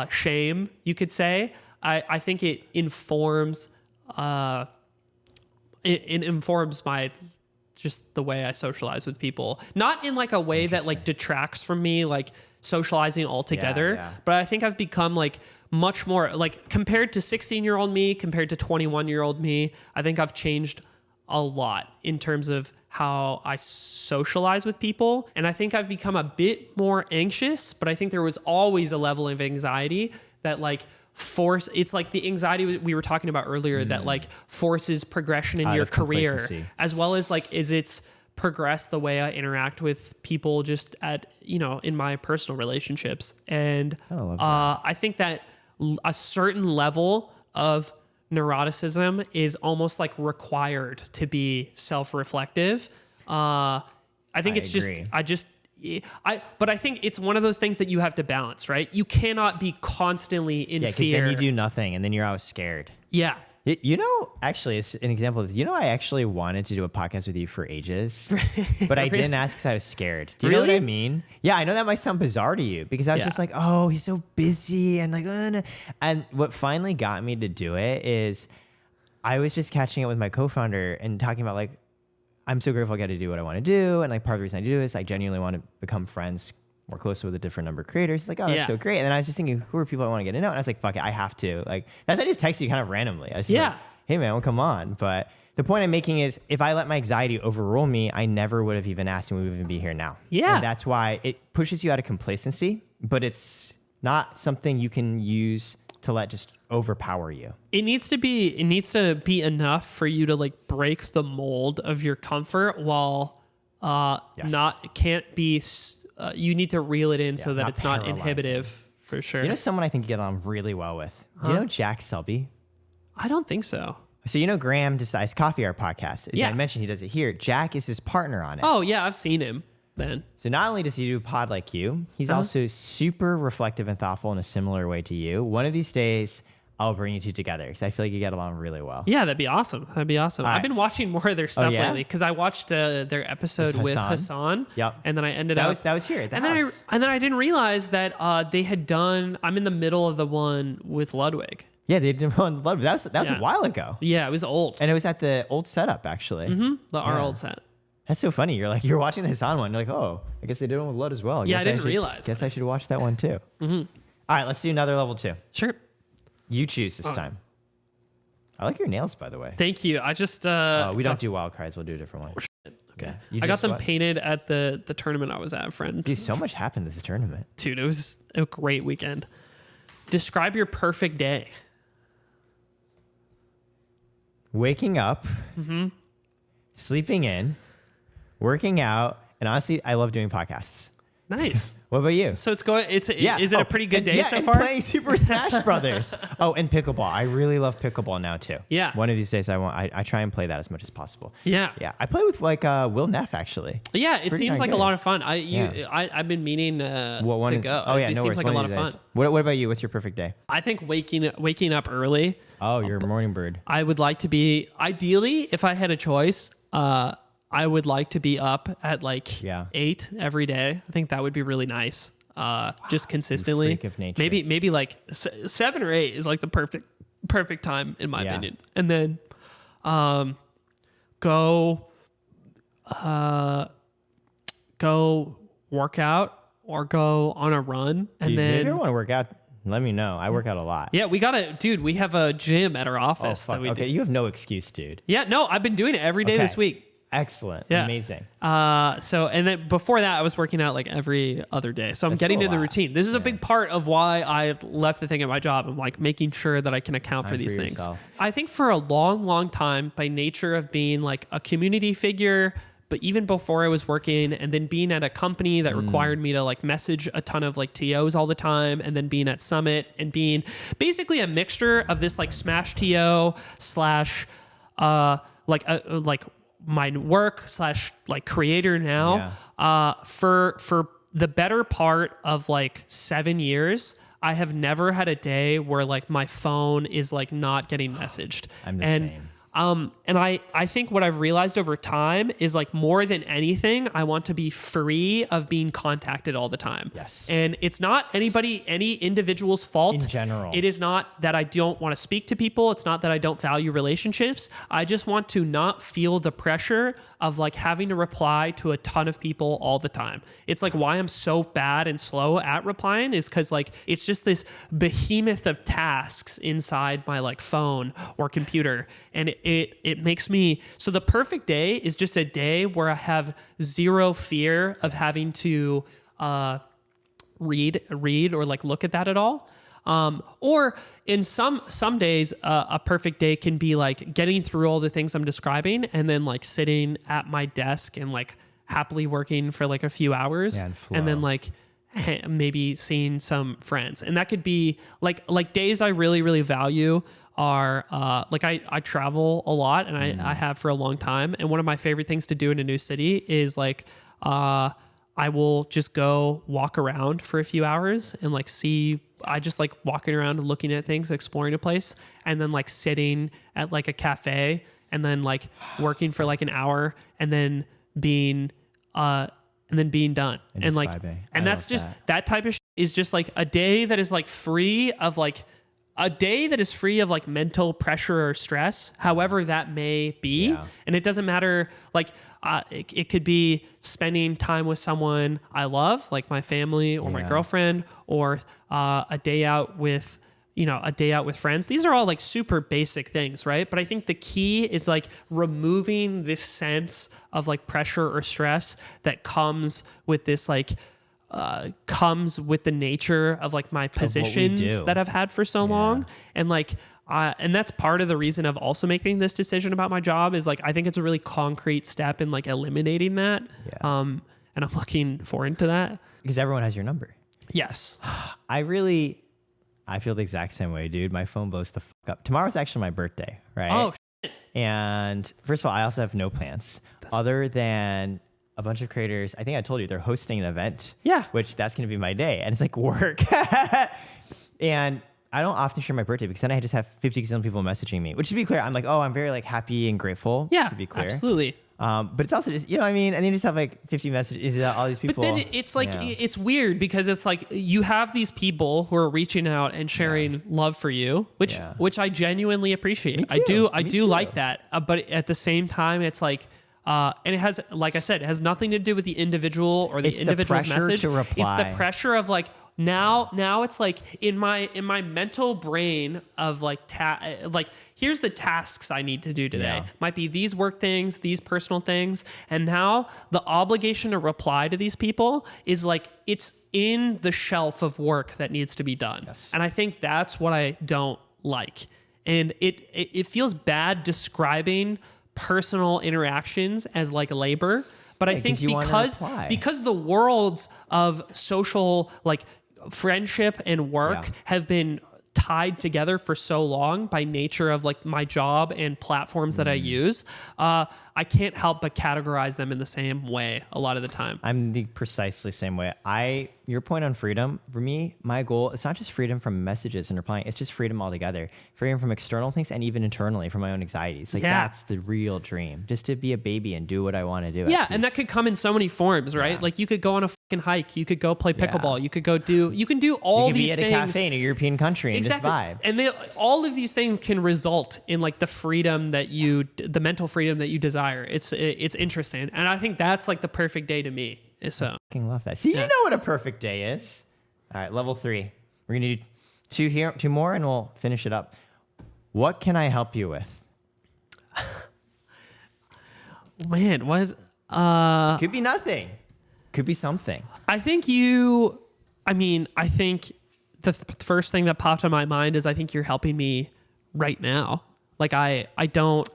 shame, you could say, I think it informs it informs my just the way I socialize with people. Not in like a way that like detracts from me like socializing altogether, but I think I've become like much more like compared to 16-year-old me, compared to 21-year-old me, I think I've changed a lot in terms of how I socialize with people. And I think I've become a bit more anxious, but I think there was always a level of anxiety that like it's like the anxiety we were talking about earlier that like forces progression in your career, as well as like it's progressed the way I interact with people just in my personal relationships. And I think that a certain level of neuroticism is almost like required to be self-reflective. I think but I think it's one of those things that you have to balance, right? You cannot be constantly in fear. Because then you do nothing and then you're always scared. Yeah. Actually, it's an example of this. I actually wanted to do a podcast with you for ages, but I didn't ask because I was scared. Do you know what I mean? Yeah, I know that might sound bizarre to you because I was just like, oh, he's so busy and like, and what finally got me to do it is I was just catching up with my co-founder and talking about like, I'm so grateful I get to do what I want to do. And like part of the reason I do is I genuinely want to become friends more closely with a different number of creators. Like, oh, that's so great. And then I was just thinking, who are people I want to get to know? And I was like, fuck it, I have to. Like, I just texted you kind of randomly. I was just like, hey man, well, come on. But the point I'm making is if I let my anxiety overrule me, I never would have even asked and we would even be here now. Yeah. And that's why it pushes you out of complacency, but it's not something you can use to let just overpower you. It needs to be enough for you to like break the mold of your comfort while you need to reel it in so that it's not inhibitive for sure. Someone I think you get on really well with. Do you know Jack Selby? I don't think so. So Graham Decides Coffee, our podcast. As I mentioned, he does it here. Jack is his partner on it. Oh yeah, I've seen him then. So not only does he do a pod like you, he's also super reflective and thoughtful in a similar way to you. One of these days, I'll bring you two together because I feel like you get along really well. Yeah, that'd be awesome. I've been watching more of their stuff lately because I watched their episode with Hassan. Yep. And then I ended up... That was here at the house. And then I didn't realize that they had done... I'm in the middle of the one with Ludwig. Yeah, they did one with Ludwig. That was a while ago. Yeah, it was old. And it was at the old setup, actually. Mm-hmm. Our old set. That's so funny. You're watching the Hassan one. You're like, oh, I guess they did one with Lud as well. I didn't realize. Guess I should watch that one too. Mm-hmm. All right, let's do another level 2. Sure. You choose this time. I like your nails, by the way. Thank you. I just... we don't do wild cards. We'll do a different one. Okay. I got them painted at the tournament I was at, friend. Dude, so much happened this tournament. Dude, it was a great weekend. Describe your perfect day. Waking up, sleeping in, working out, and honestly, I love doing podcasts. Nice. What about you? So is it a pretty good day so and far? playing Super Smash Brothers. Oh, and pickleball. I really love pickleball now too. Yeah. One of these days I try and play that as much as possible. Yeah. Yeah. I play with like Will Neff actually. Yeah, it seems like a lot of fun. Yeah. I've been meaning to go. Oh yeah, It no seems worries. like a One lot of of these fun. days. What about you? What's your perfect day? I think waking up early. Oh, you're a morning bird. I would like to be, ideally, if I had a choice, I would like to be up at like 8 every day. I think that would be really nice. Just consistently. Freak of nature. Maybe like 7 or 8 is like the perfect time in my opinion. And then go work out or go on a run. And then if you want to work out, let me know. I work out a lot. Yeah, we have a gym at our office. Oh, fuck. Okay, you have no excuse, dude. Yeah, no, I've been doing it every day this week. Excellent. Yeah. Amazing. And then before that, I was working out like every other day. So I'm getting into the routine. This is a big part of why I left the thing at my job. I'm like making sure that I can account for these things. Yourself. I think for a long, long time, by nature of being like a community figure, but even before I was working and then being at a company that required me to like message a ton of like TOs all the time, and then being at Summit and being basically a mixture of this like Smash TO / like my work / like creator now, for the better part of like 7 years, I have never had a day where like my phone is like not getting messaged. I'm the same. And I think what I've realized over time is like more than anything, I want to be free of being contacted all the time. Yes. And it's not any individual's fault. In general. It is not that I don't want to speak to people. It's not that I don't value relationships. I just want to not feel the pressure of like having to reply to a ton of people all the time. It's like why I'm so bad and slow at replying is because like it's just this behemoth of tasks inside my like phone or computer. And it makes me, so the perfect day is just a day where I have zero fear of having to read or like look at that at all. Or in some days, a perfect day can be like getting through all the things I'm describing and then like sitting at my desk and like happily working for like a few hours and then like maybe seeing some friends. And that could be like days I really, really value are like I travel a lot and I have for a long time. And one of my favorite things to do in a new city is like I will just go walk around for a few hours and like I just like walking around and looking at things, exploring a place, and then like sitting at like a cafe and then like working for like an hour and then being done. And like, and that's just that type of is just like a day that is like free of like mental pressure or stress, however that may be. Yeah. And it doesn't matter, like it could be spending time with someone I love, like my family or my girlfriend, or a day out with friends. These are all like super basic things, right? But I think the key is like removing this sense of like pressure or stress that comes with this like comes with the nature of like my positions that I've had for so long. And like, and that's part of the reason of also making this decision about my job is like, I think it's a really concrete step in like eliminating that. Yeah. And I'm looking forward to that. Because everyone has your number. Yes. I feel the exact same way, dude. My phone blows the fuck up. Tomorrow's actually my birthday, right? Oh, shit. And first of all, I also have no plans other than a bunch of creators. I think I told you they're hosting an event. Yeah. Which that's going to be my day. And it's like work. And I don't often share my birthday because then I just have 50 people messaging me, which to be clear, I'm like, oh, I'm very like happy and grateful. Yeah, to be clear. Absolutely. But it's also just, you know what I mean? And then you just have like 50 messages, all these people. But then it's like, it's weird because it's like you have these people who are reaching out and sharing love for you, which I genuinely appreciate. I do like that. But at the same time, it's like, and it has, like I said, it has nothing to do with the individual or the individual's message. To reply. It's the pressure of like, now it's like in my mental brain of like here's the tasks I need to do today. Might be these work things, these personal things, and now the obligation to reply to these people is like it's in the shelf of work that needs to be done. Yes. And I think that's what I don't like. And it feels bad describing personal interactions as like labor, But I think because the worlds of social, like friendship and work have been tied together for so long by nature of like my job and platforms that I use, I can't help but categorize them in the same way a lot of the time. I'm the precisely same way. Your point on freedom, for me, my goal, it's not just freedom from messages and replying, it's just freedom altogether. Freedom from external things and even internally from my own anxieties. Like that's the real dream, just to be a baby and do what I want to do. Yeah, and that could come in so many forms, right? Like you could go on a fucking hike, you could go play pickleball, you could do all these things. You could be at a cafe in a European country and just vibe. And all of these things can result in like the freedom the mental freedom that you desire. It's interesting. And I think that's like the perfect day to me. So I fucking love that. See, you know what a perfect day is. All right, level 3. We're gonna do two more, and we'll finish it up. What can I help you with? Man, what? Could be nothing. Could be something. I think the first thing that popped in my mind is I think you're helping me right now. Like I don't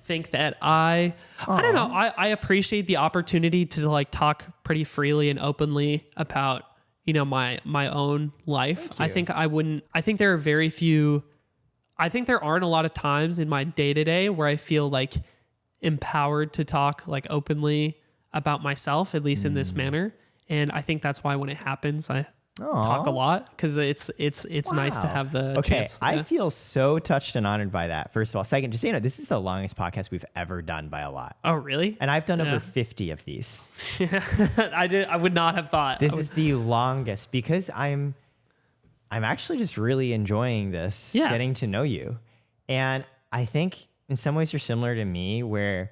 think that I don't know. I appreciate the opportunity to like talk pretty freely and openly about, my own life. I think there aren't a lot of times in my day to day where I feel like empowered to talk like openly about myself, at least in this manner. And I think that's why when it happens, I talk a lot because it's nice to have the chance. I feel so touched and honored by that. First of all, second, just this is the longest podcast we've ever done by a lot. Oh, really? And I've done over 50 of these. I would not have thought this is the longest because I'm actually just really enjoying this, getting to know you. And I think in some ways you're similar to me where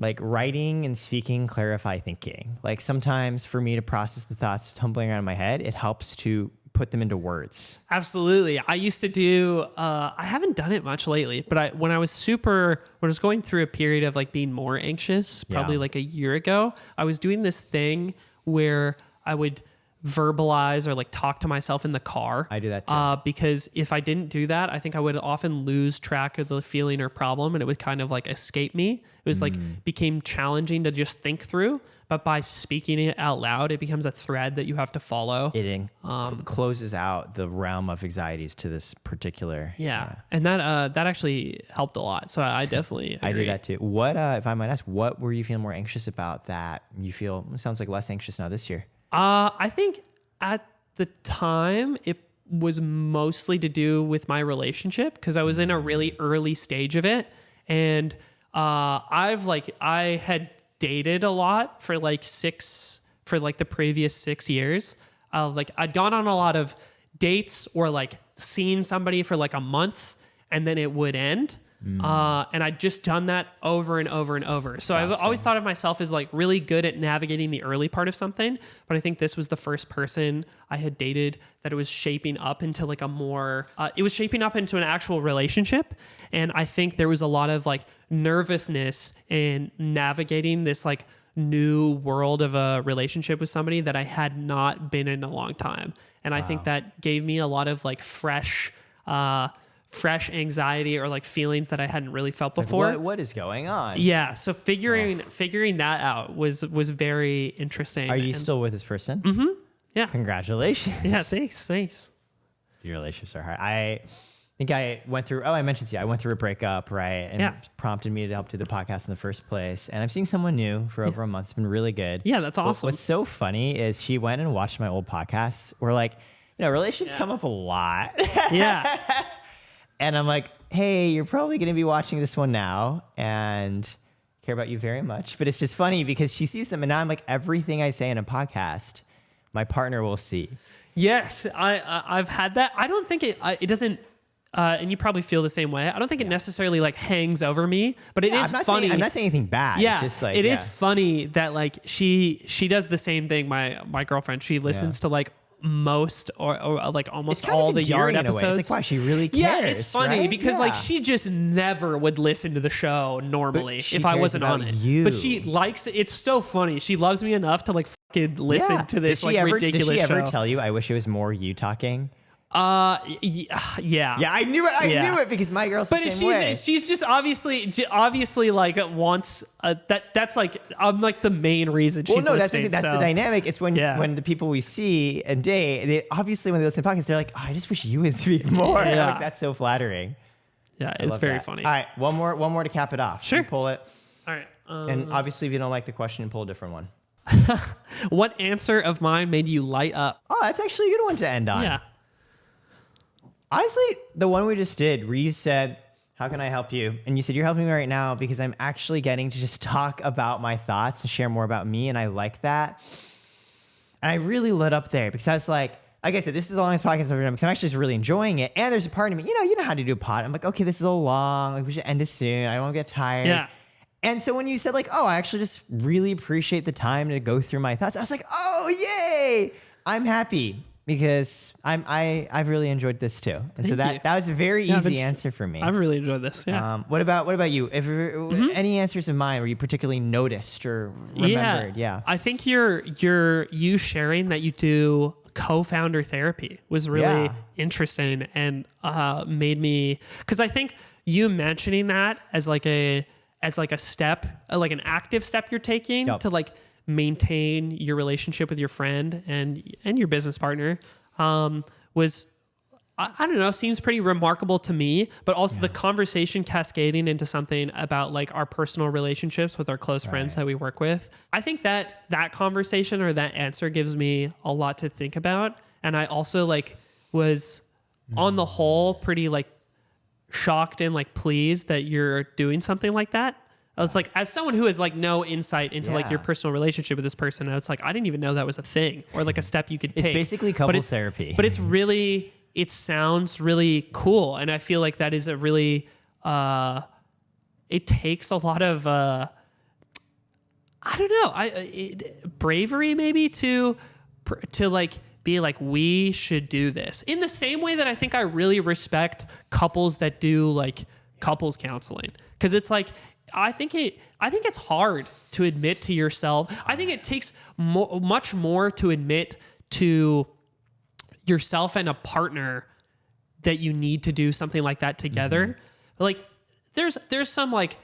like writing and speaking clarify thinking. Like sometimes for me to process the thoughts tumbling around in my head, it helps to put them into words. Absolutely. I used to do, I haven't done it much lately, but when I was going through a period of like being more anxious, probably like a year ago, I was doing this thing where I would verbalize or like talk to myself in the car. I do that too. Because if I didn't do that, I think I would often lose track of the feeling or problem and it would kind of like escape me. It was like became challenging to just think through, but by speaking it out loud, it becomes a thread that you have to follow. It closes out the realm of anxieties to this particular. And that actually helped a lot. So I definitely agree. I do that too. What, if I might ask, what were you feeling more anxious about that you feel, sounds like less anxious now this year? I think at the time it was mostly to do with my relationship because I was in a really early stage of it. And I had dated a lot for the previous 6 years. I'd gone on a lot of dates or like seen somebody for like a month and then it would end. And I'd just done that over and over and over. So I've always thought of myself as like really good at navigating the early part of something. But I think this was the first person I had dated that it was shaping up into like it was shaping up into an actual relationship. And I think there was a lot of like nervousness in navigating this like new world of a relationship with somebody that I had not been in a long time. And I think that gave me a lot of like fresh anxiety or like feelings that I hadn't really felt before. Like what is going on? Yeah. So figuring that out was very interesting. Are you still with this person? Mm-hmm. Yeah. Congratulations. Yeah. Thanks. Your relationships are hard. I think I went through, I mentioned to you, I went through a breakup, right? And it prompted me to help do the podcast in the first place. And I'm seeing someone new for over a month. It's been really good. Yeah. That's awesome. What's so funny is she went and watched my old podcasts where like, relationships come up a lot. Yeah. And I'm like, hey, you're probably going to be watching this one now and care about you very much. But it's just funny because she sees them and now I'm like, everything I say in a podcast, my partner will see. Yes, I've had that. I don't think it doesn't, and you probably feel the same way. I don't think it necessarily like hangs over me, but it is funny. I'm not saying anything bad. Yeah, it's just like, it is funny that like she does the same thing. My girlfriend, she listens to like most or like almost all the Yard episodes. It's like, wow, she really cares. Yeah, it's funny right? because like she just never would listen to the show normally if I wasn't on it. But she likes it. It's so funny. She loves me enough to like fucking listen to this ridiculous show. Did she ever tell you I wish it was more you talking? Yeah. Yeah, I knew it. I knew it because my girl's the same way. She's just obviously like wants that's like I'm like the main reason she's listening. That's the dynamic. It's when the people we see and date, they obviously when they listen to podcasts, they're like, oh, I just wish you would speak more. Yeah. Like that's so flattering. Yeah, it's very funny. All right, one more to cap it off. Sure. You pull it. All right. And obviously, if you don't like the question, pull a different one. What answer of mine made you light up? Oh, that's actually a good one to end on. Yeah. Honestly, the one we just did where you said, how can I help you? And you said, you're helping me right now because I'm actually getting to just talk about my thoughts and share more about me. And I like that. And I really lit up there because I was like I said, this is the longest podcast I've ever done because I'm actually just really enjoying it. And there's a part of me, you know how to do a pod. I'm like, okay, this is a long, like we should end it soon. I don't want to get tired. Yeah. And so when you said like, oh, I actually just really appreciate the time to go through my thoughts, I was like, oh, yay. I'm happy because I've really enjoyed this too. And so that was a very easy answer for me. I've really enjoyed this. Yeah. What about you? If any answers of mine where you particularly noticed or remembered? Yeah. I think you sharing that you do co-founder therapy was really interesting and made me, because I think you mentioning that as like a step, like an active step you're taking to like maintain your relationship with your friend and your business partner was, I don't know, seems pretty remarkable to me, but also the conversation cascading into something about like our personal relationships with our close friends that we work with. I think that conversation or that answer gives me a lot to think about. And I also like was on the whole pretty like shocked and like pleased that you're doing something like that. I was like, as someone who has like no insight into like your personal relationship with this person, I was like, I didn't even know that was a thing or like a step you could take. It's basically couples therapy. But it's really, it sounds really cool. And I feel like that is a really, it takes a lot of, I don't know, bravery maybe to like be like, we should do this in the same way that I think I really respect couples that do like couples counseling. Cause it's like, I think it's hard to admit to yourself. I think it takes much more to admit to yourself and a partner that you need to do something like that together. Like there's some like,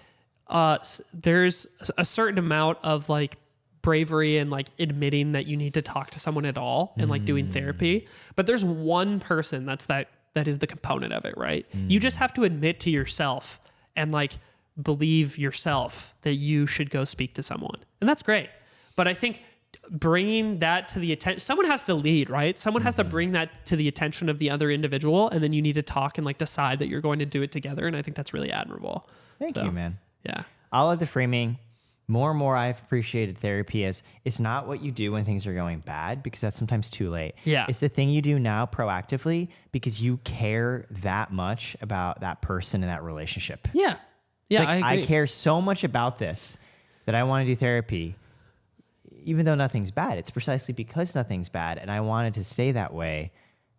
there's a certain amount of like bravery and like admitting that you need to talk to someone at all and like doing therapy. But there's one person that is the component of it, right? You just have to admit to yourself and like believe yourself that you should go speak to someone. And that's great. But I think bringing that to the attention, someone has to lead, right? Someone has to bring that to the attention of the other individual. And then you need to talk and like decide that you're going to do it together. And I think that's really admirable. Thank you, man. Yeah. I'll add the framing. More and more I've appreciated therapy as it's not what you do when things are going bad because that's sometimes too late. Yeah. It's the thing you do now proactively because you care that much about that person and that relationship. Yeah. Yeah, like, I agree. I care so much about this that I want to do therapy, even though nothing's bad. It's precisely because nothing's bad, and I wanted to stay that way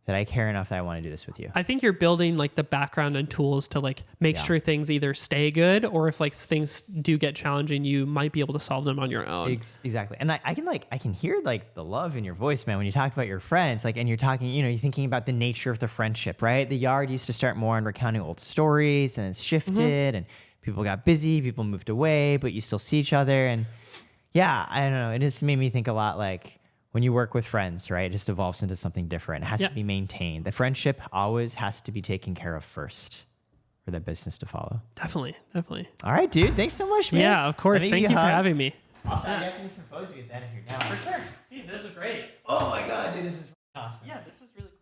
that I care enough that I want to do this with you. I think you're building like the background and tools to like make sure things either stay good or if like things do get challenging, you might be able to solve them on your own. Exactly. And I can hear like the love in your voice, man, when you talk about your friends, like, and you're talking, you're thinking about the nature of the friendship, right? The yard used to start more on recounting old stories and it's shifted and people got busy, people moved away, but you still see each other. And yeah, I don't know. It just made me think a lot like when you work with friends, right? It just evolves into something different. It has to be maintained. The friendship always has to be taken care of first for the business to follow. Definitely. All right, dude. Thanks so much, man. Yeah, of course. Thank you for having me. Also, I got to take some photos of you then if you're down. For sure. Dude, this was great. Oh my God, dude, this is awesome. Yeah, this was really cool.